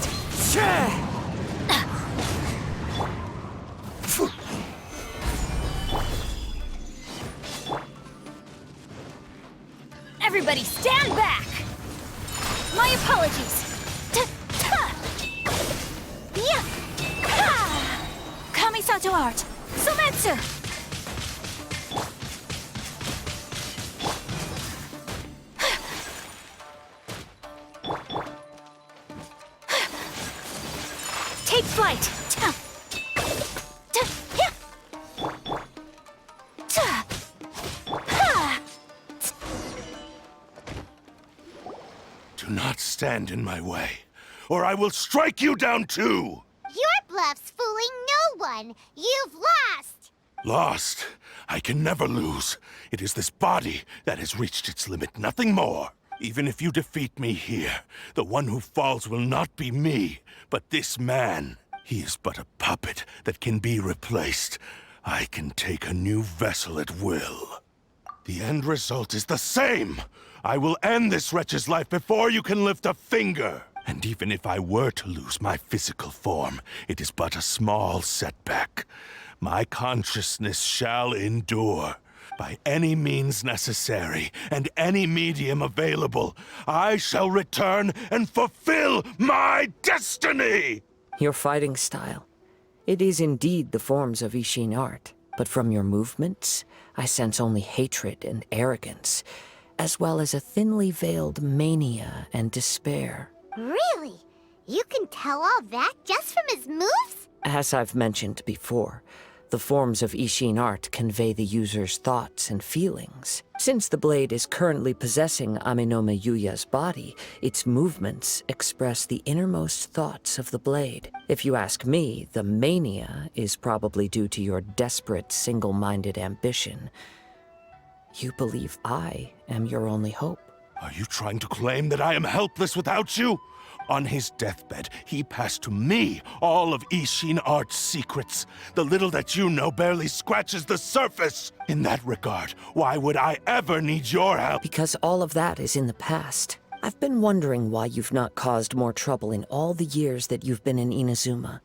Everybody stand back! My apologies! Kamisato art! Sometsu! Take flight! Do not stand in my way, or I will strike you down too! Your bluff's fooling no one! You've lost! Lost? I can never lose. It is this body that has reached its limit, nothing more. Even if you defeat me here, the one who falls will not be me, but this man. He is but a puppet that can be replaced. I can take a new vessel at will. The end result is the same! I will end this wretch's life before you can lift a finger! And even if I were to lose my physical form, it is but a small setback. My consciousness shall endure. By any means necessary, and any medium available, I shall return and fulfill my destiny! Your fighting style. It is indeed the forms of Ishin art, but from your movements, I sense only hatred and arrogance, as well as a thinly veiled mania and despair. Really? You can tell all that just from his moves? As I've mentioned before, The forms of Ishin art convey the user's thoughts and feelings. Since the blade is currently possessing Amenome Yuya's body, its movements express the innermost thoughts of the blade. If you ask me, the mania is probably due to your desperate, single-minded ambition. You believe I am your only hope. Are you trying to claim that I am helpless without you? On his deathbed, he passed to me all of Ishin Art's secrets. The little that you know barely scratches the surface. In that regard, why would I ever need your help? Because all of that is in the past. I've been wondering why you've not caused more trouble in all the years that you've been in Inazuma.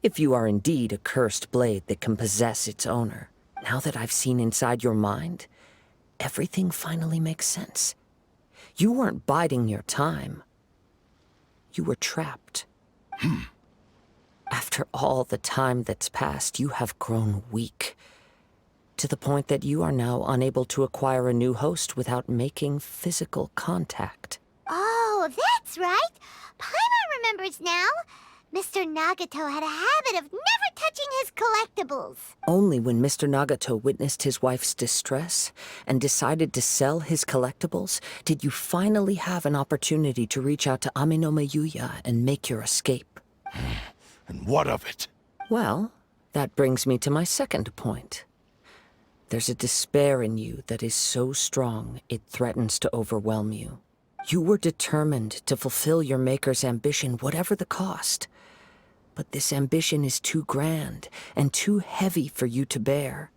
If you are indeed a cursed blade that can possess its owner. Now that I've seen inside your mind, everything finally makes sense. You weren't biding your time. You were trapped. After all the time that's passed, you have grown weak. To the point that you are now unable to acquire a new host without making physical contact. Oh, that's right. Paimon remembers now. Mr. Nagato had a habit of never touching his collectibles. Only when Mr. Nagato witnessed his wife's distress and decided to sell his collectibles did you finally have an opportunity to reach out to Amenome Yuya and make your escape. And what of it? Well, that brings me to my second point. There's a despair in you that is so strong it threatens to overwhelm you. You were determined to fulfill your maker's ambition, whatever the cost. But this ambition is too grand and too heavy for you to bear.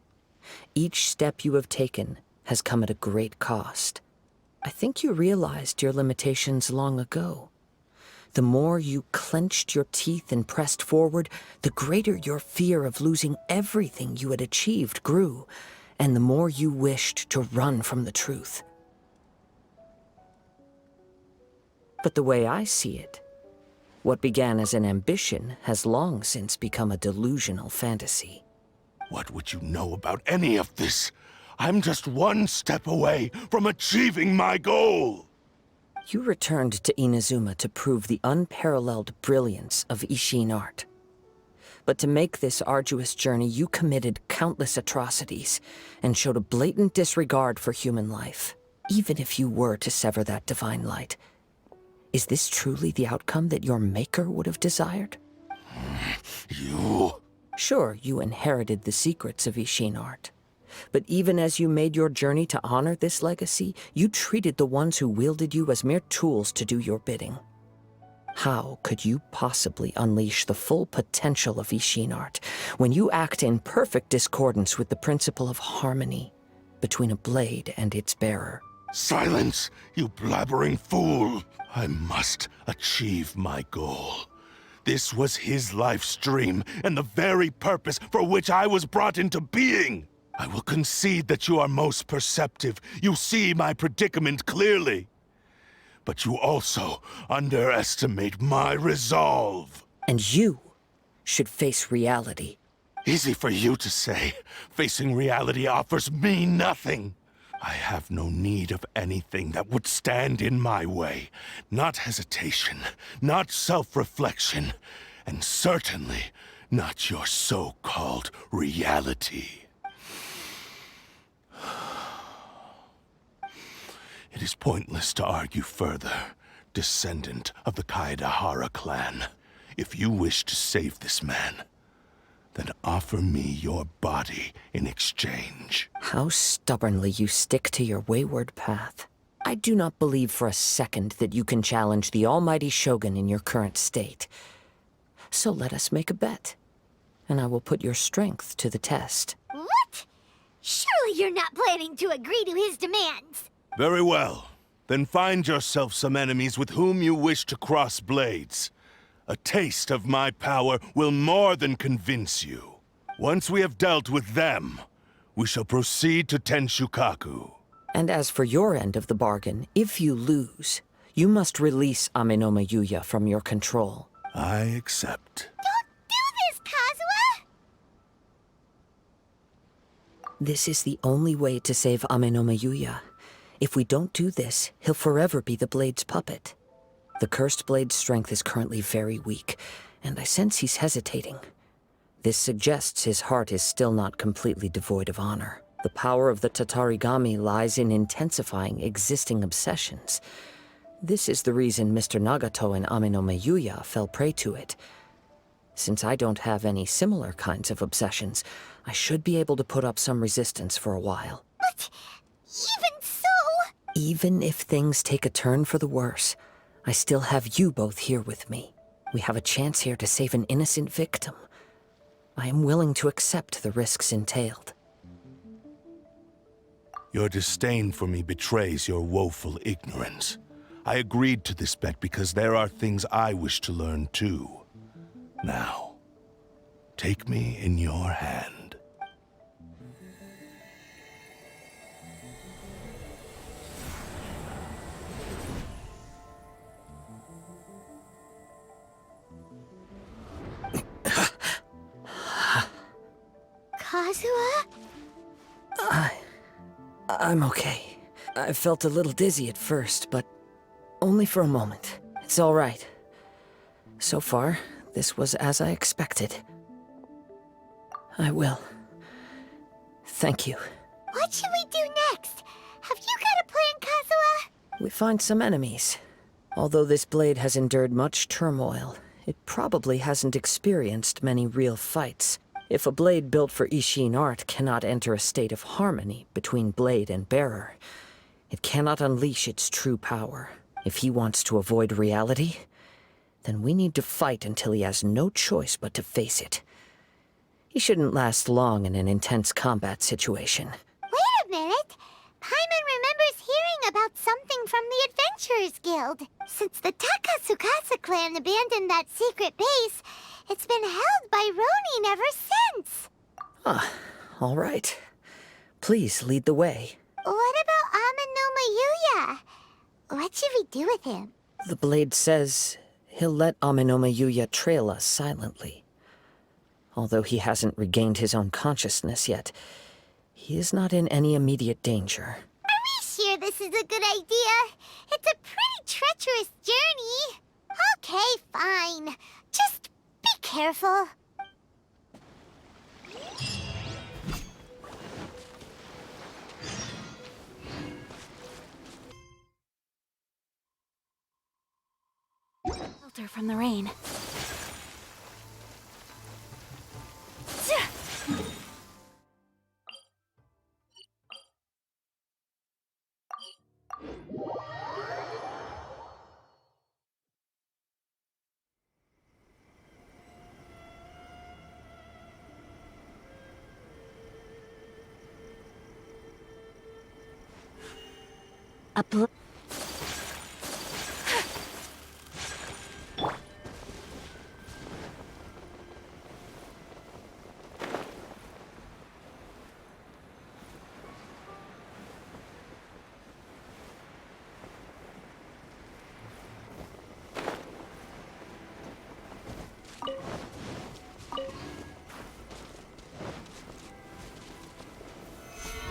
Each step you have taken has come at a great cost. I think you realized your limitations long ago. The more you clenched your teeth and pressed forward, the greater your fear of losing everything you had achieved grew, and the more you wished to run from the truth. But the way I see it, what began as an ambition has long since become a delusional fantasy. What would you know about any of this? I'm just one step away from achieving my goal! You returned to Inazuma to prove the unparalleled brilliance of Ishin art. But to make this arduous journey, you committed countless atrocities and showed a blatant disregard for human life, even if you were to sever that divine light. Is this truly the outcome that your maker would have desired? You... Sure, you inherited the secrets of Ishin art. But even as you made your journey to honor this legacy, you treated the ones who wielded you as mere tools to do your bidding. How could you possibly unleash the full potential of Ishin art when you act in perfect discordance with the principle of harmony between a blade and its bearer? Silence, you blabbering fool! I must achieve my goal. This was his life's dream, and the very purpose for which I was brought into being. I will concede that you are most perceptive. You see my predicament clearly. But you also underestimate my resolve. And you should face reality. Easy for you to say. Facing reality offers me nothing. I have no need of anything that would stand in my way. Not hesitation, not self-reflection, and certainly not your so-called reality. It is pointless to argue further, descendant of the Kaedahara clan. If you wish to save this man, then offer me your body in exchange. How stubbornly you stick to your wayward path. I do not believe for a second that you can challenge the almighty Shogun in your current state. So let us make a bet, and I will put your strength to the test. What? Surely you're not planning to agree to his demands. Very well. Then find yourself some enemies with whom you wish to cross blades. A taste of my power will more than convince you. Once we have dealt with them, we shall proceed to Tenshukaku. And as for your end of the bargain, if you lose, you must release Amenome Yuya from your control. I accept. Don't do this, Kazuha! This is the only way to save Amenome Yuya. If we don't do this, he'll forever be the Blade's puppet. The Cursed Blade's strength is currently very weak, and I sense he's hesitating. This suggests his heart is still not completely devoid of honor. The power of the Tatarigami lies in intensifying existing obsessions. This is the reason Mr. Nagato and Ame Yuya fell prey to it. Since I don't have any similar kinds of obsessions, I should be able to put up some resistance for a while. But even so... Even if things take a turn for the worse, I still have you both here with me. We have a chance here to save an innocent victim. I am willing to accept the risks entailed. Your disdain for me betrays your woeful ignorance. I agreed to this bet because there are things I wish to learn too. Now, take me in your hand. Kazuha? I'm okay. I felt a little dizzy at first, but only for a moment. It's all right. So far, this was as I expected. I will. Thank you. What should we do next? Have you got a plan, Kazuha? We find some enemies. Although this blade has endured much turmoil, it probably hasn't experienced many real fights. If a blade built for Ishin art cannot enter a state of harmony between blade and bearer, it cannot unleash its true power. If he wants to avoid reality, then we need to fight until he has no choice but to face it. He shouldn't last long in an intense combat situation. Wait a minute! Paimon remembers hearing about something from the Adventurers Guild. Since the Takasukasa clan abandoned that secret base, it's been held by Ronin ever since. Ah, all right. Please lead the way. What about Ame Yuya? What should we do with him? The blade says he'll let Ame Yuya trail us silently. Although he hasn't regained his own consciousness yet, he is not in any immediate danger. Are we sure this is a good idea? It's a pretty treacherous journey. Okay, fine. Just be careful. Shelter from the rain.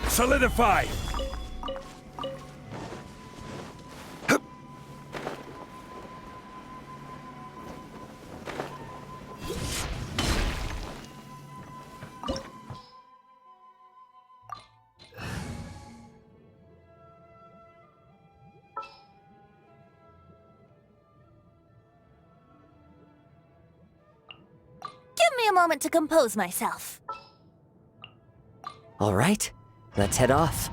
Solidify! Give me a moment to compose myself. All right, let's head off.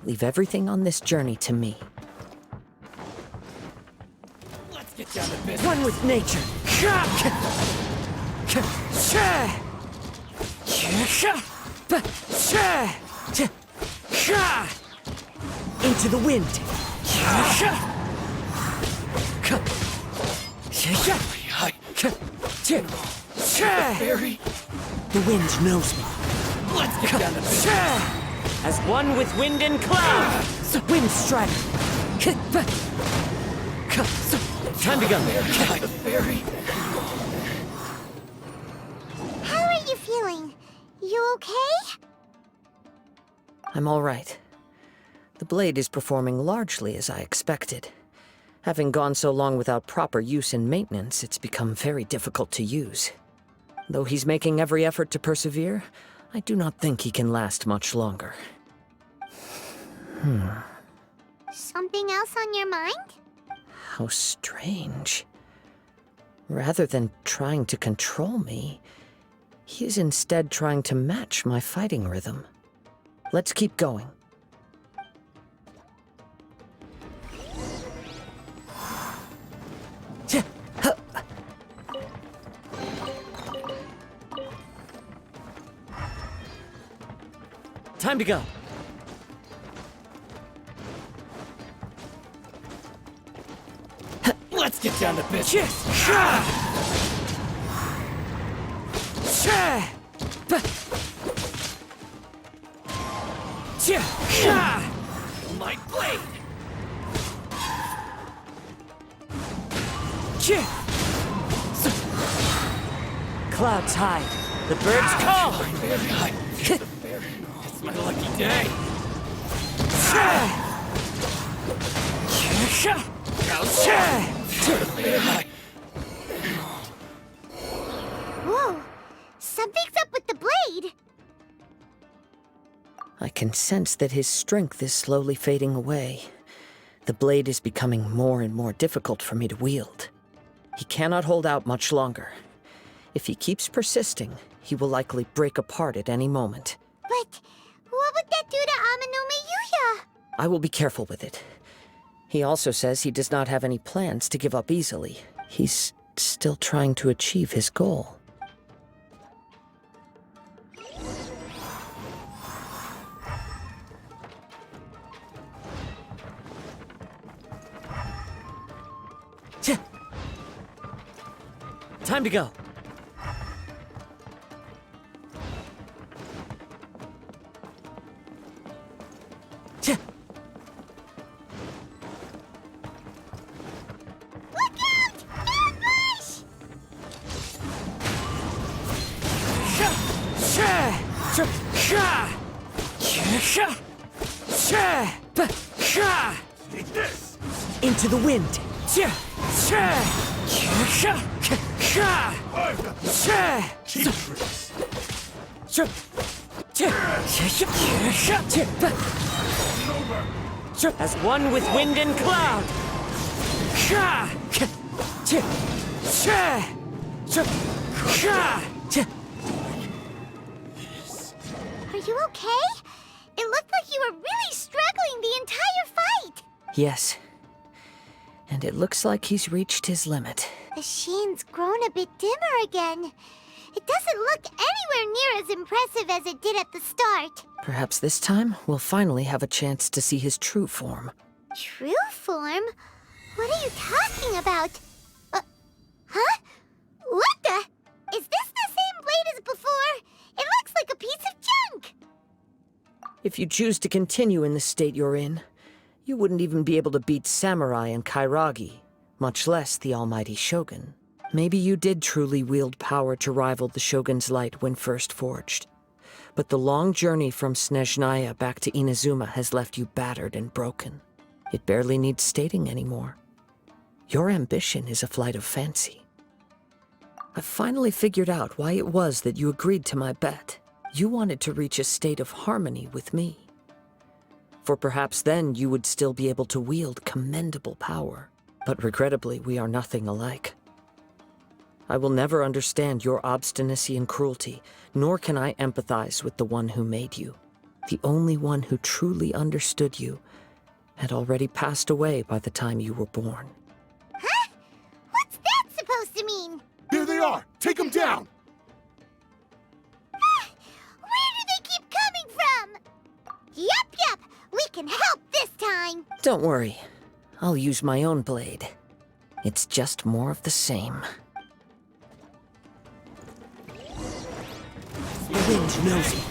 Leave everything on this journey to me. Let's get down to business. One with nature. Into the wind. The wind knows me. Let's get down to business. As one with wind and cloud. Wind strike. Time to go. The fairy. How are you feeling? You okay? I'm all right. The blade is performing largely as I expected. Having gone so long without proper use and maintenance, it's become very difficult to use. Though he's making every effort to persevere, I do not think he can last much longer. Something else on your mind? How strange. Rather than trying to control me, he is instead trying to match my fighting rhythm. Let's keep going. Time to go. Let's get down to business. My blade. Clouds high. The birds call. Very high. It's my lucky day. Whoa! Something's up with the blade! I can sense that his strength is slowly fading away. The blade is becoming more and more difficult for me to wield. He cannot hold out much longer. If he keeps persisting, he will likely break apart at any moment. But what would that do to Amanome Yuya? I will be careful with it. He also says he does not have any plans to give up easily. He's still trying to achieve his goal. Time to go. Into the wind. As one with wind and cloud. Are you okay? It looked like you were really struggling the entire fight! Yes. And it looks like he's reached his limit. The sheen's grown a bit dimmer again. It doesn't look anywhere near as impressive as it did at the start. Perhaps this time, we'll finally have a chance to see his true form. True form? What are you talking about? Huh? What the? Is this the same blade as before? It looks like a piece of junk! If you choose to continue in the state you're in, you wouldn't even be able to beat Samurai and Kairagi, much less the almighty Shogun. Maybe you did truly wield power to rival the Shogun's light when first forged. But the long journey from Snezhnaya back to Inazuma has left you battered and broken. It barely needs stating anymore. Your ambition is a flight of fancy. I've finally figured out why it was that you agreed to my bet. You wanted to reach a state of harmony with me. For perhaps then you would still be able to wield commendable power. But regrettably, we are nothing alike. I will never understand your obstinacy and cruelty, nor can I empathize with the one who made you. The only one who truly understood you had already passed away by the time you were born. Huh? What's that supposed to mean? Here they are! Take them down! Where do they keep coming from? Yup, we can help this time! Don't worry. I'll use my own blade. It's just more of the same. The wind knows it.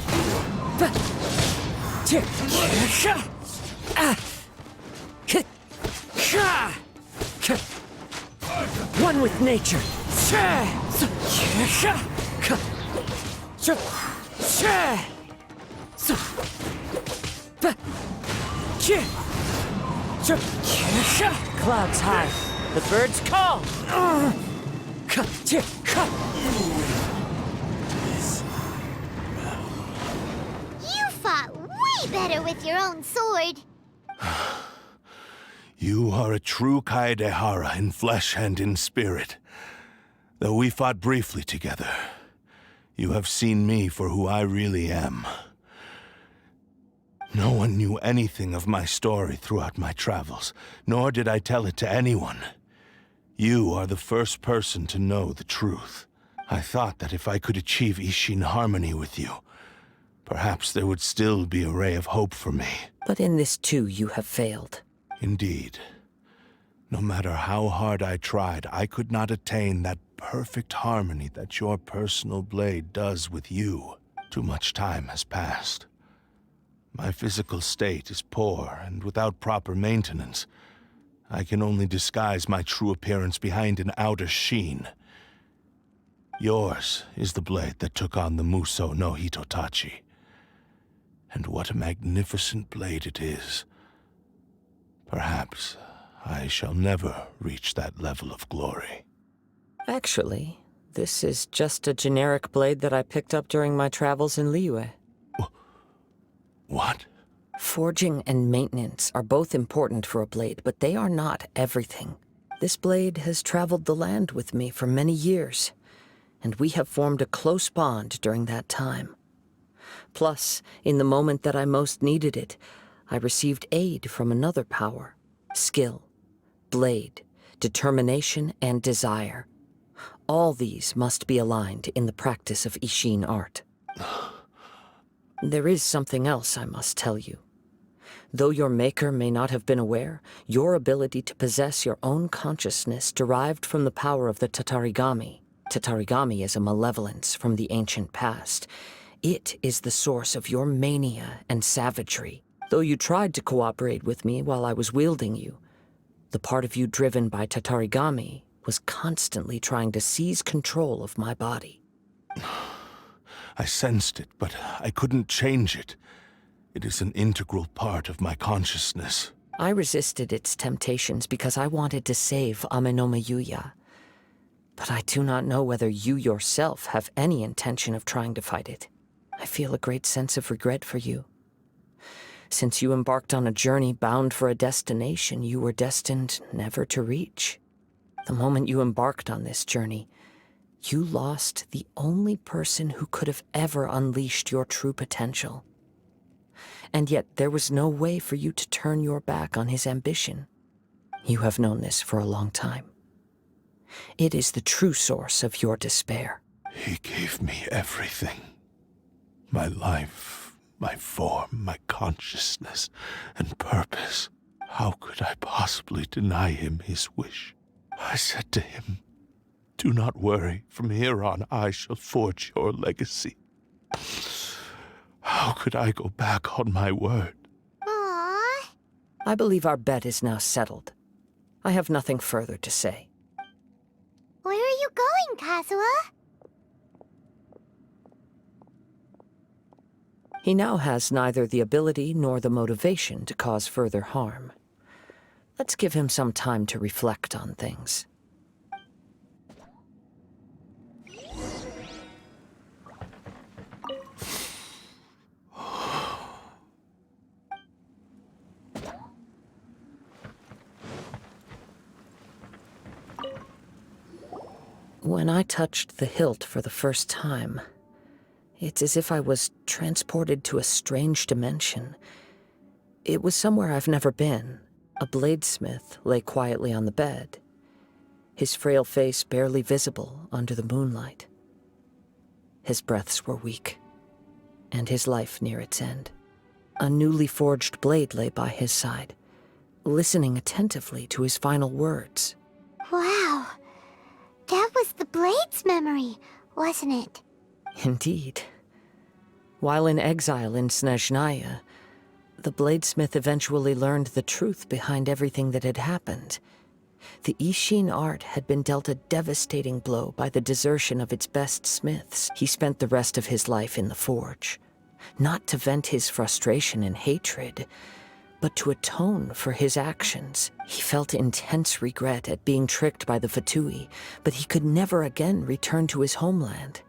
One with nature. Clouds high. The birds call. You fought way better with your own sword. You are a true Kaedehara in flesh and in spirit. Though we fought briefly together, you have seen me for who I really am. No one knew anything of my story throughout my travels, nor did I tell it to anyone. You are the first person to know the truth. I thought that if I could achieve Ishin harmony with you, perhaps there would still be a ray of hope for me. But in this too, you have failed. Indeed. No matter how hard I tried, I could not attain that perfect harmony that your personal blade does with you. Too much time has passed. My physical state is poor, and without proper maintenance, I can only disguise my true appearance behind an outer sheen. Yours is the blade that took on the Muso no Hitotachi. And what a magnificent blade it is. Perhaps I shall never reach that level of glory. Actually, this is just a generic blade that I picked up during my travels in Liyue. What? Forging and maintenance are both important for a blade, but they are not everything. This blade has traveled the land with me for many years, and we have formed a close bond during that time. Plus, in the moment that I most needed it, I received aid from another power: skill, blade, determination, and desire. All these must be aligned in the practice of Ishin art. There is something else I must tell you. Though your maker may not have been aware, your ability to possess your own consciousness derived from the power of the Tatarigami. Tatarigami is a malevolence from the ancient past. It is the source of your mania and savagery. Though you tried to cooperate with me while I was wielding you, the part of you driven by Tatarigami was constantly trying to seize control of my body. I sensed it, but I couldn't change it. It is an integral part of my consciousness. I resisted its temptations because I wanted to save Amenoma Yuya. But I do not know whether you yourself have any intention of trying to fight it. I feel a great sense of regret for you. Since you embarked on a journey bound for a destination you were destined never to reach. The moment you embarked on this journey, you lost the only person who could have ever unleashed your true potential. And yet there was no way for you to turn your back on his ambition. You have known this for a long time. It is the true source of your despair. He gave me everything. My life, my form, my consciousness, and purpose. How could I possibly deny him his wish? I said to him, "Do not worry. From here on, I shall forge your legacy." How could I go back on my word? Aww. I believe our bet is now settled. I have nothing further to say. Where are you going, Kazuha? He now has neither the ability nor the motivation to cause further harm. Let's give him some time to reflect on things. When I touched the hilt for the first time, it's as if I was transported to a strange dimension. It was somewhere I've never been. A bladesmith lay quietly on the bed, his frail face barely visible under the moonlight. His breaths were weak, and his life near its end. A newly forged blade lay by his side, listening attentively to his final words. Wow. That was the Blade's memory, wasn't it? Indeed. While in exile in Snezhnaya, the bladesmith eventually learned the truth behind everything that had happened. The Ishin art had been dealt a devastating blow by the desertion of its best smiths. He spent the rest of his life in the forge, not to vent his frustration and hatred, but to atone for his actions. He felt intense regret at being tricked by the Fatui, but he could never again return to his homeland.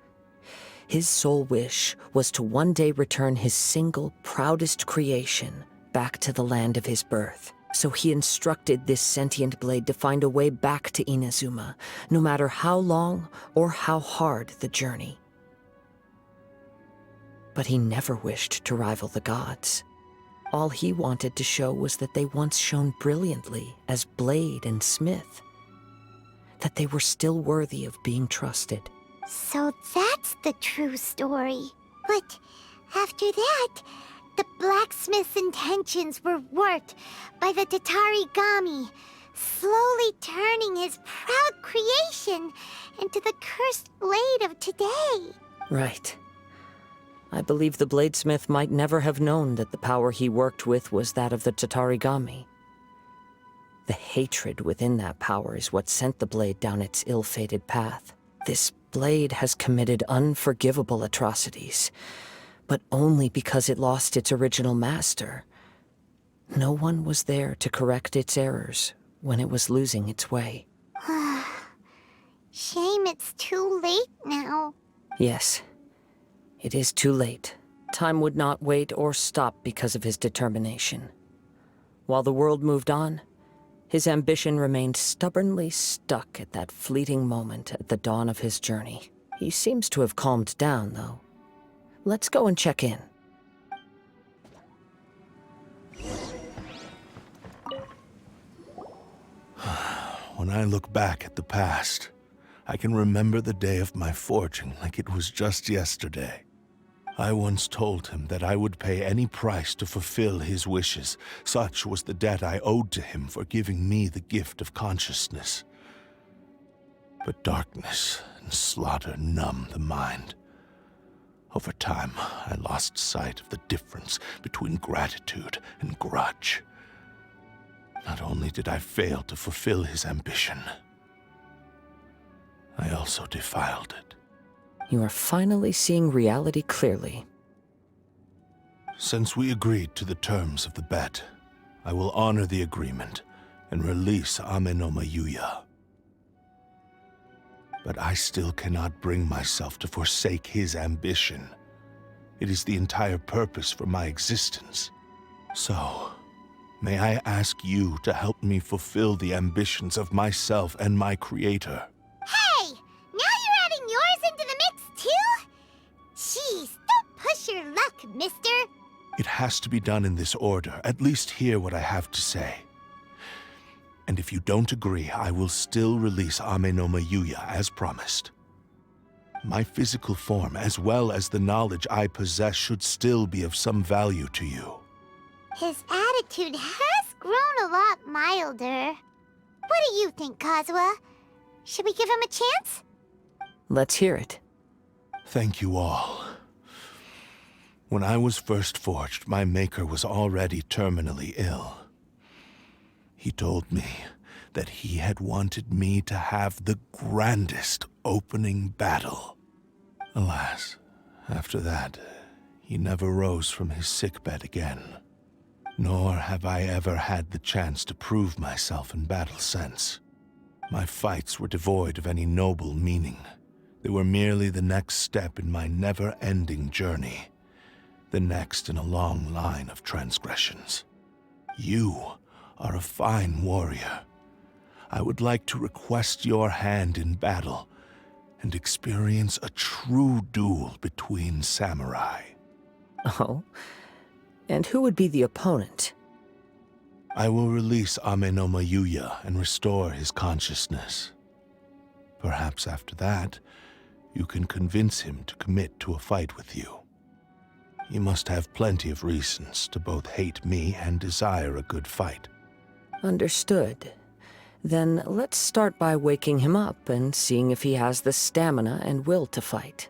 His sole wish was to one day return his single, proudest creation back to the land of his birth. So he instructed this sentient blade to find a way back to Inazuma, no matter how long or how hard the journey. But he never wished to rival the gods. All he wanted to show was that they once shone brilliantly as blade and smith, that they were still worthy of being trusted. So that's the true story. But after that, the blacksmith's intentions were warped by the Tatarigami, slowly turning his proud creation into the cursed blade of today. Right. I believe the bladesmith might never have known that the power he worked with was that of the Tatarigami. The hatred within that power is what sent the blade down its ill-fated path. This blade has committed unforgivable atrocities, but only because it lost its original master. No one was there to correct its errors when it was losing its way. Shame it's too late now. Yes. It is too late. Time would not wait or stop because of his determination. While the world moved on, his ambition remained stubbornly stuck at that fleeting moment at the dawn of his journey. He seems to have calmed down, though. Let's go and check in. When I look back at the past, I can remember the day of my forging like it was just yesterday. I once told him that I would pay any price to fulfill his wishes. Such was the debt I owed to him for giving me the gift of consciousness. But darkness and slaughter numb the mind. Over time, I lost sight of the difference between gratitude and grudge. Not only did I fail to fulfill his ambition, I also defiled it. You are finally seeing reality clearly. Since we agreed to the terms of the bet, I will honor the agreement and release Amenoma Yuya. But I still cannot bring myself to forsake his ambition. It is the entire purpose for my existence. So, may I ask you to help me fulfill the ambitions of myself and my creator? Hey! Now you're adding yours into the mix, too? Jeez, don't push your luck, mister. It has to be done in this order. At least hear what I have to say. And if you don't agree, I will still release Amenoma Yuya as promised. My physical form, as well as the knowledge I possess, should still be of some value to you. His attitude has grown a lot milder. What do you think, Kazuha? Should we give him a chance? Let's hear it. Thank you all. When I was first forged, my maker was already terminally ill. He told me that he had wanted me to have the grandest opening battle. Alas, after that, he never rose from his sickbed again. Nor have I ever had the chance to prove myself in battle since. My fights were devoid of any noble meaning. They were merely the next step in my never-ending journey. The next in a long line of transgressions. You are a fine warrior. I would like to request your hand in battle and experience a true duel between samurai. Oh? And who would be the opponent? I will release Amenoma Yuya and restore his consciousness. Perhaps after that, you can convince him to commit to a fight with you. He must have plenty of reasons to both hate me and desire a good fight. Understood. Then let's start by waking him up and seeing if he has the stamina and will to fight.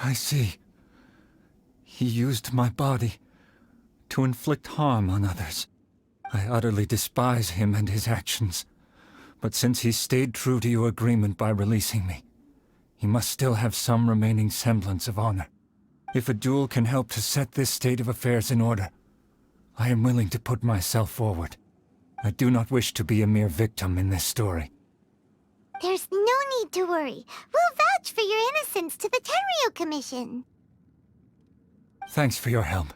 I see. He used my body to inflict harm on others. I utterly despise him and his actions. But since he stayed true to your agreement by releasing me, he must still have some remaining semblance of honor. If a duel can help to set this state of affairs in order, I am willing to put myself forward. I do not wish to be a mere victim in this story. There's no need to worry. We'll vouch for your innocence to the Tenryu Commission. Thanks for your help.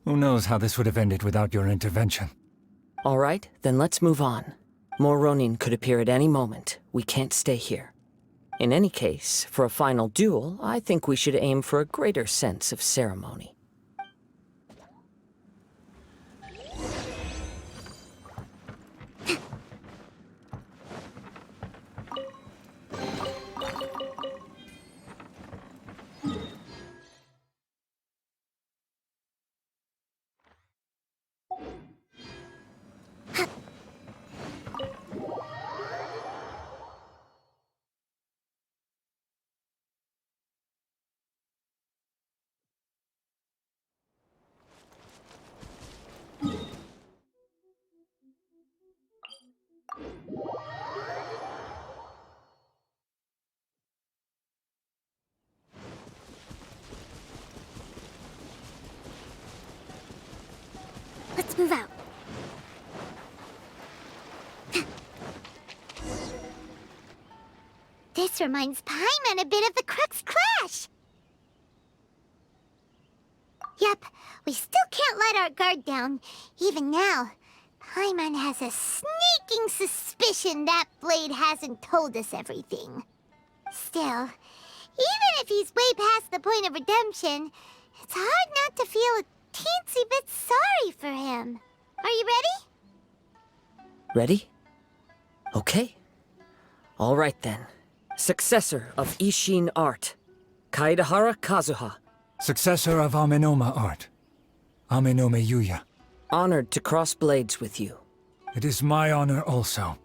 Who knows how this would have ended without your intervention? All right, then let's move on. More Ronin could appear at any moment. We can't stay here. In any case, for a final duel, I think we should aim for a greater sense of ceremony. Let's move out. This reminds Paimon a bit of the Crux Clash. Yep, we still can't let our guard down. Even now, Paimon has a sneaking suspicion that Blade hasn't told us everything. Still, even if he's way past the point of redemption, it's hard not to feel a teensy bit sorry for him. Are you ready? Ready? Okay. All right then. Successor of Ishin art, Kaedahara Kazuha. Successor of Amenoma art, Amenome Yuya. Honored to cross blades with you. It is my honor also.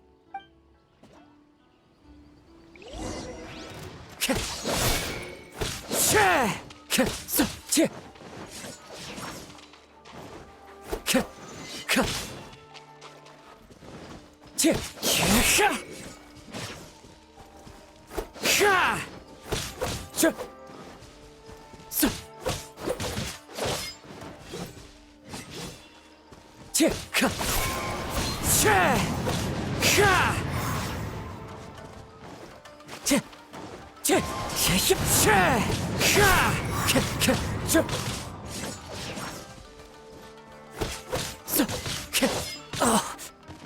Oh,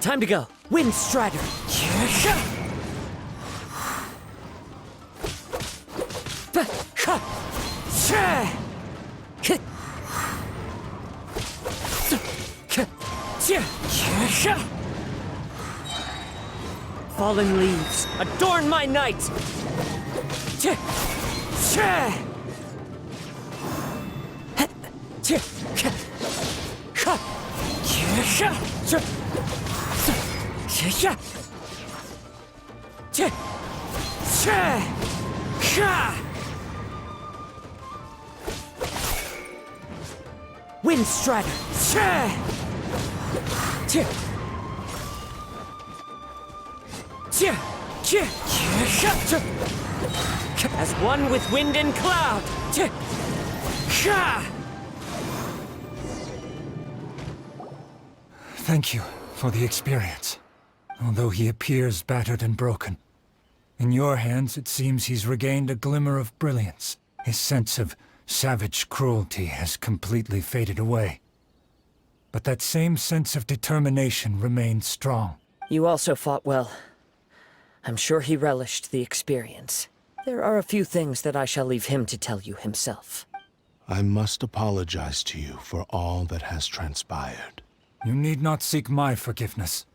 time to go. Wind Strider. Fallen leaves, adorn my night! Wind Strider! As one with wind and cloud! Thank you for the experience. Although he appears battered and broken, in your hands it seems he's regained a glimmer of brilliance. His sense of savage cruelty has completely faded away. But that same sense of determination remains strong. You also fought well. I'm sure he relished the experience. There are a few things that I shall leave him to tell you himself. I must apologize to you for all that has transpired. You need not seek my forgiveness.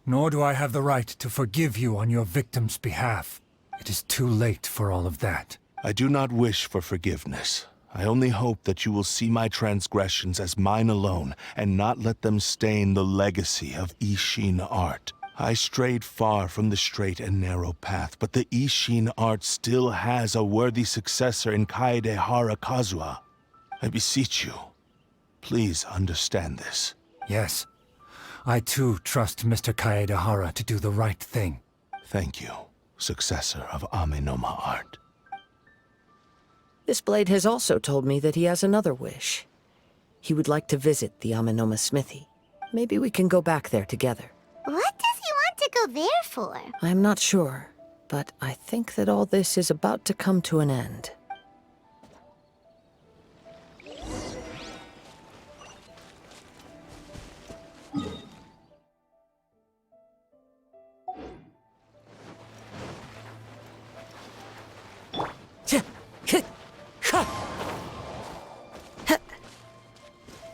Nor do I have the right to forgive you on your victim's behalf. It is too late for all of that. I do not wish for forgiveness. I only hope that you will see my transgressions as mine alone, and not let them stain the legacy of Ishin art. I strayed far from the straight and narrow path, but the Ishin art still has a worthy successor in Kaedahara Kazuha. I beseech you, please understand this. Yes. I too trust Mr. Kaedahara to do the right thing. Thank you, successor of Amenoma art. This blade has also told me that he has another wish. He would like to visit the Amenoma smithy. Maybe we can go back there together. What does he want to go there for? I'm not sure, but I think that all this is about to come to an end.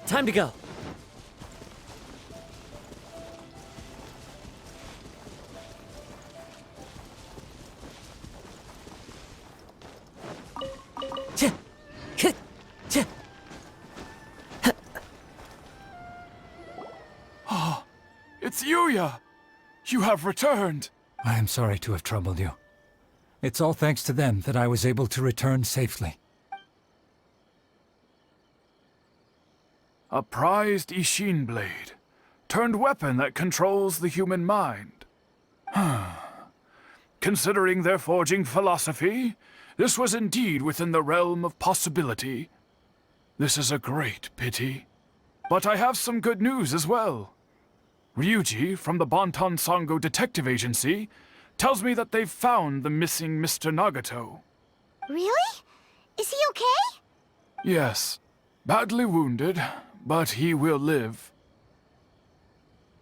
Time to go. Ah, it's Yuya! You have returned! I am sorry to have troubled you. It's all thanks to them that I was able to return safely. A prized Ishin blade, turned weapon that controls the human mind. Considering their forging philosophy, this was indeed within the realm of possibility. This is a great pity. But I have some good news as well. Ryuji, from the Bonton Sango Detective Agency, tells me that they've found the missing Mr. Nagato. Really? Is he okay? Yes, badly wounded, but he will live.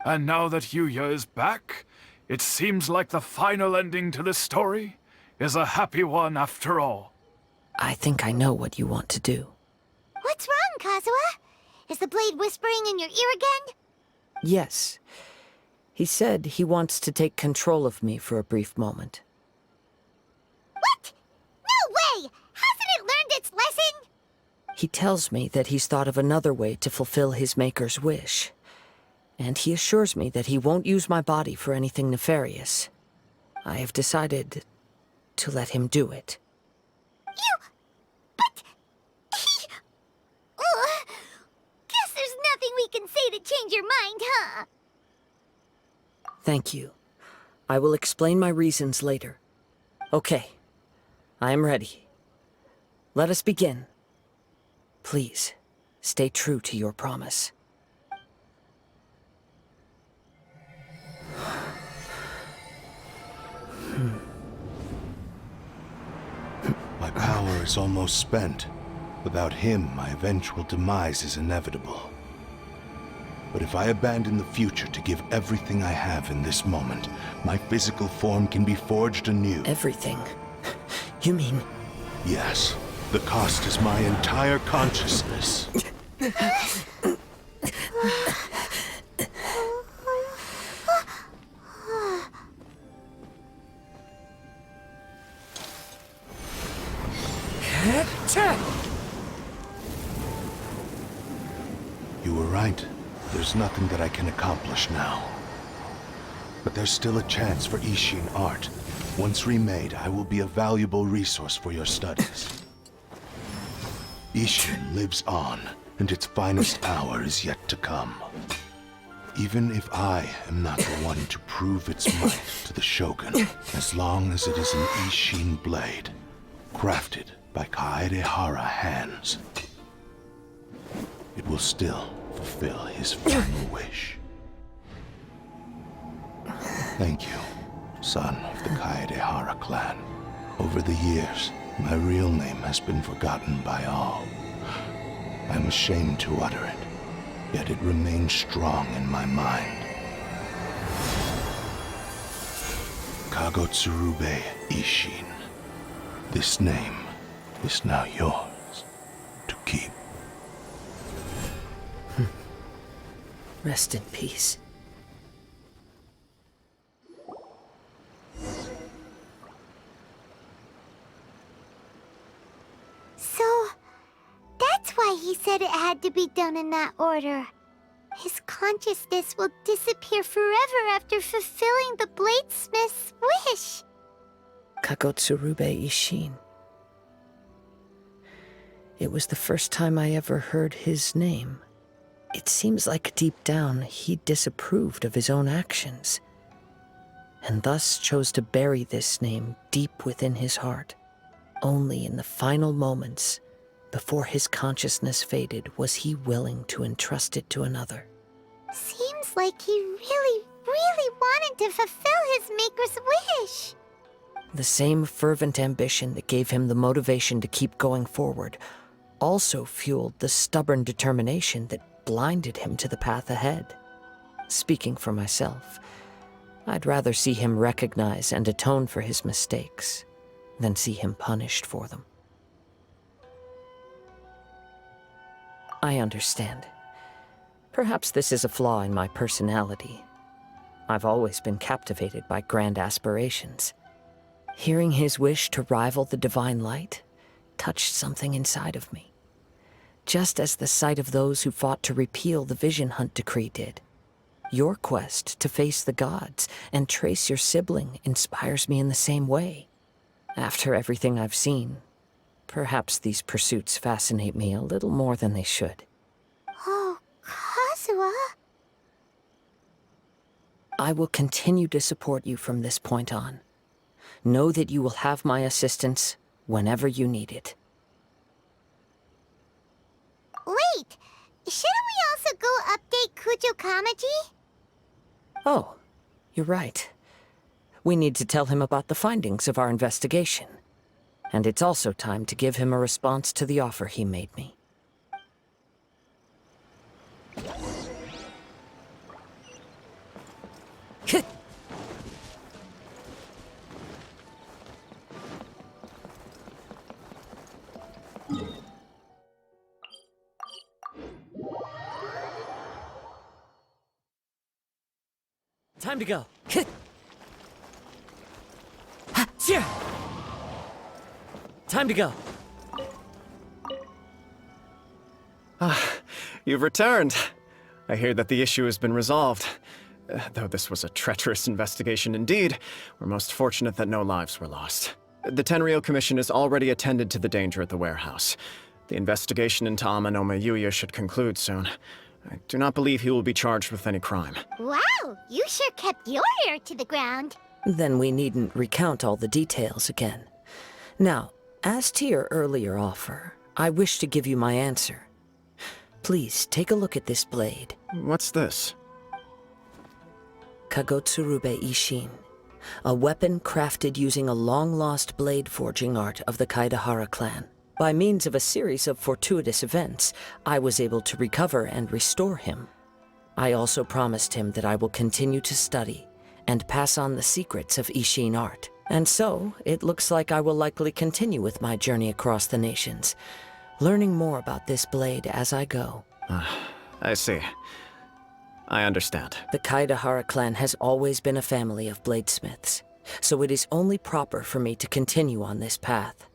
And now that Yuya is back, it seems like the final ending to this story is a happy one after all. I think I know what you want to do. What's wrong, Kazuha? Is the blade whispering in your ear again? Yes. He said he wants to take control of me for a brief moment. What? No way! Hasn't it learned its lesson? He tells me that he's thought of another way to fulfill his maker's wish. And he assures me that he won't use my body for anything nefarious. I have decided to let him do it. But... Guess there's nothing we can say to change your mind, huh? Thank you. I will explain my reasons later. Okay. I am ready. Let us begin. Please, stay true to your promise. My power is almost spent. Without him, my eventual demise is inevitable. But if I abandon the future to give everything I have in this moment, my physical form can be forged anew. Everything? You mean... Yes. The cost is my entire consciousness. You were right. There's nothing that I can accomplish now. But there's still a chance for Ishin art. Once remade, I will be a valuable resource for your studies. Ishin lives on, and its finest hour is yet to come. Even if I am not the one to prove its might to the Shogun, as long as it is an Ishin blade, crafted by Kaedehara hands, it will still fulfill his final wish. Thank you, son of the Kaedehara clan. Over the years, my real name has been forgotten by all. I'm ashamed to utter it, yet it remains strong in my mind. Kagotsurube Ishin. This name is now yours to keep. Rest in peace. So, that's why he said it had to be done in that order. His consciousness will disappear forever after fulfilling the bladesmith's wish. Kagotsurube Ishin. It was the first time I ever heard his name. It seems like deep down he disapproved of his own actions, and thus chose to bury this name deep within his heart. Only in the final moments, before his consciousness faded, was he willing to entrust it to another. Seems like he really, really wanted to fulfill his maker's wish. The same fervent ambition that gave him the motivation to keep going forward also fueled the stubborn determination that blinded him to the path ahead. Speaking for myself, I'd rather see him recognize and atone for his mistakes than see him punished for them. I understand. Perhaps this is a flaw in my personality. I've always been captivated by grand aspirations. Hearing his wish to rival the divine light touched something inside of me, just as the sight of those who fought to repeal the Vision Hunt decree did. Your quest to face the gods and trace your sibling inspires me in the same way. After everything I've seen, perhaps these pursuits fascinate me a little more than they should. Oh, Kazuha. I will continue to support you from this point on. Know that you will have my assistance whenever you need it. Wait, shouldn't we also go update Kujo Kamaji? Oh, you're right. We need to tell him about the findings of our investigation. And it's also time to give him a response to the offer he made me. Time to go. Time to go. You've returned. I hear that the issue has been resolved. Though this was a treacherous investigation indeed, we're most fortunate that no lives were lost. The Tenryou Commission has already attended to the danger at the warehouse. The investigation into Amanome Yuya should conclude soon. I do not believe he will be charged with any crime. Wow, you sure kept your ear to the ground. Then we needn't recount all the details again. Now, as to your earlier offer, I wish to give you my answer. Please, take a look at this blade. What's this? Kagotsurube Ishin, a weapon crafted using a long-lost blade forging art of the Kaidahara clan. By means of a series of fortuitous events, I was able to recover and restore him. I also promised him that I will continue to study and pass on the secrets of Ishin art. And so, it looks like I will likely continue with my journey across the nations, learning more about this blade as I go. I see. I understand. The Kaidahara clan has always been a family of bladesmiths, so it is only proper for me to continue on this path.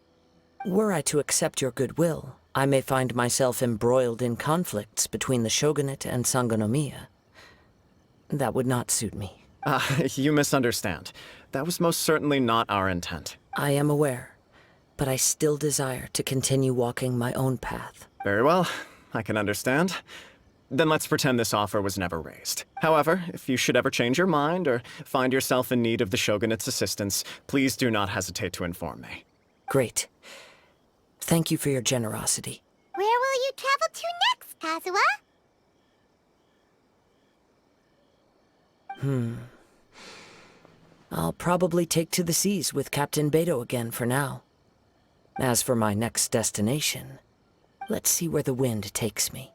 Were I to accept your goodwill, I may find myself embroiled in conflicts between the shogunate and Sangonomiya. That would not suit me. You misunderstand. That was most certainly not our intent. I am aware, but I still desire to continue walking my own path. Very well, I can understand. Then let's pretend this offer was never raised. However, if you should ever change your mind or find yourself in need of the shogunate's assistance, please do not hesitate to inform me. Great. Thank you for your generosity. Where will you travel to next, Kazuha? I'll probably take to the seas with Captain Beto again for now. As for my next destination, let's see where the wind takes me.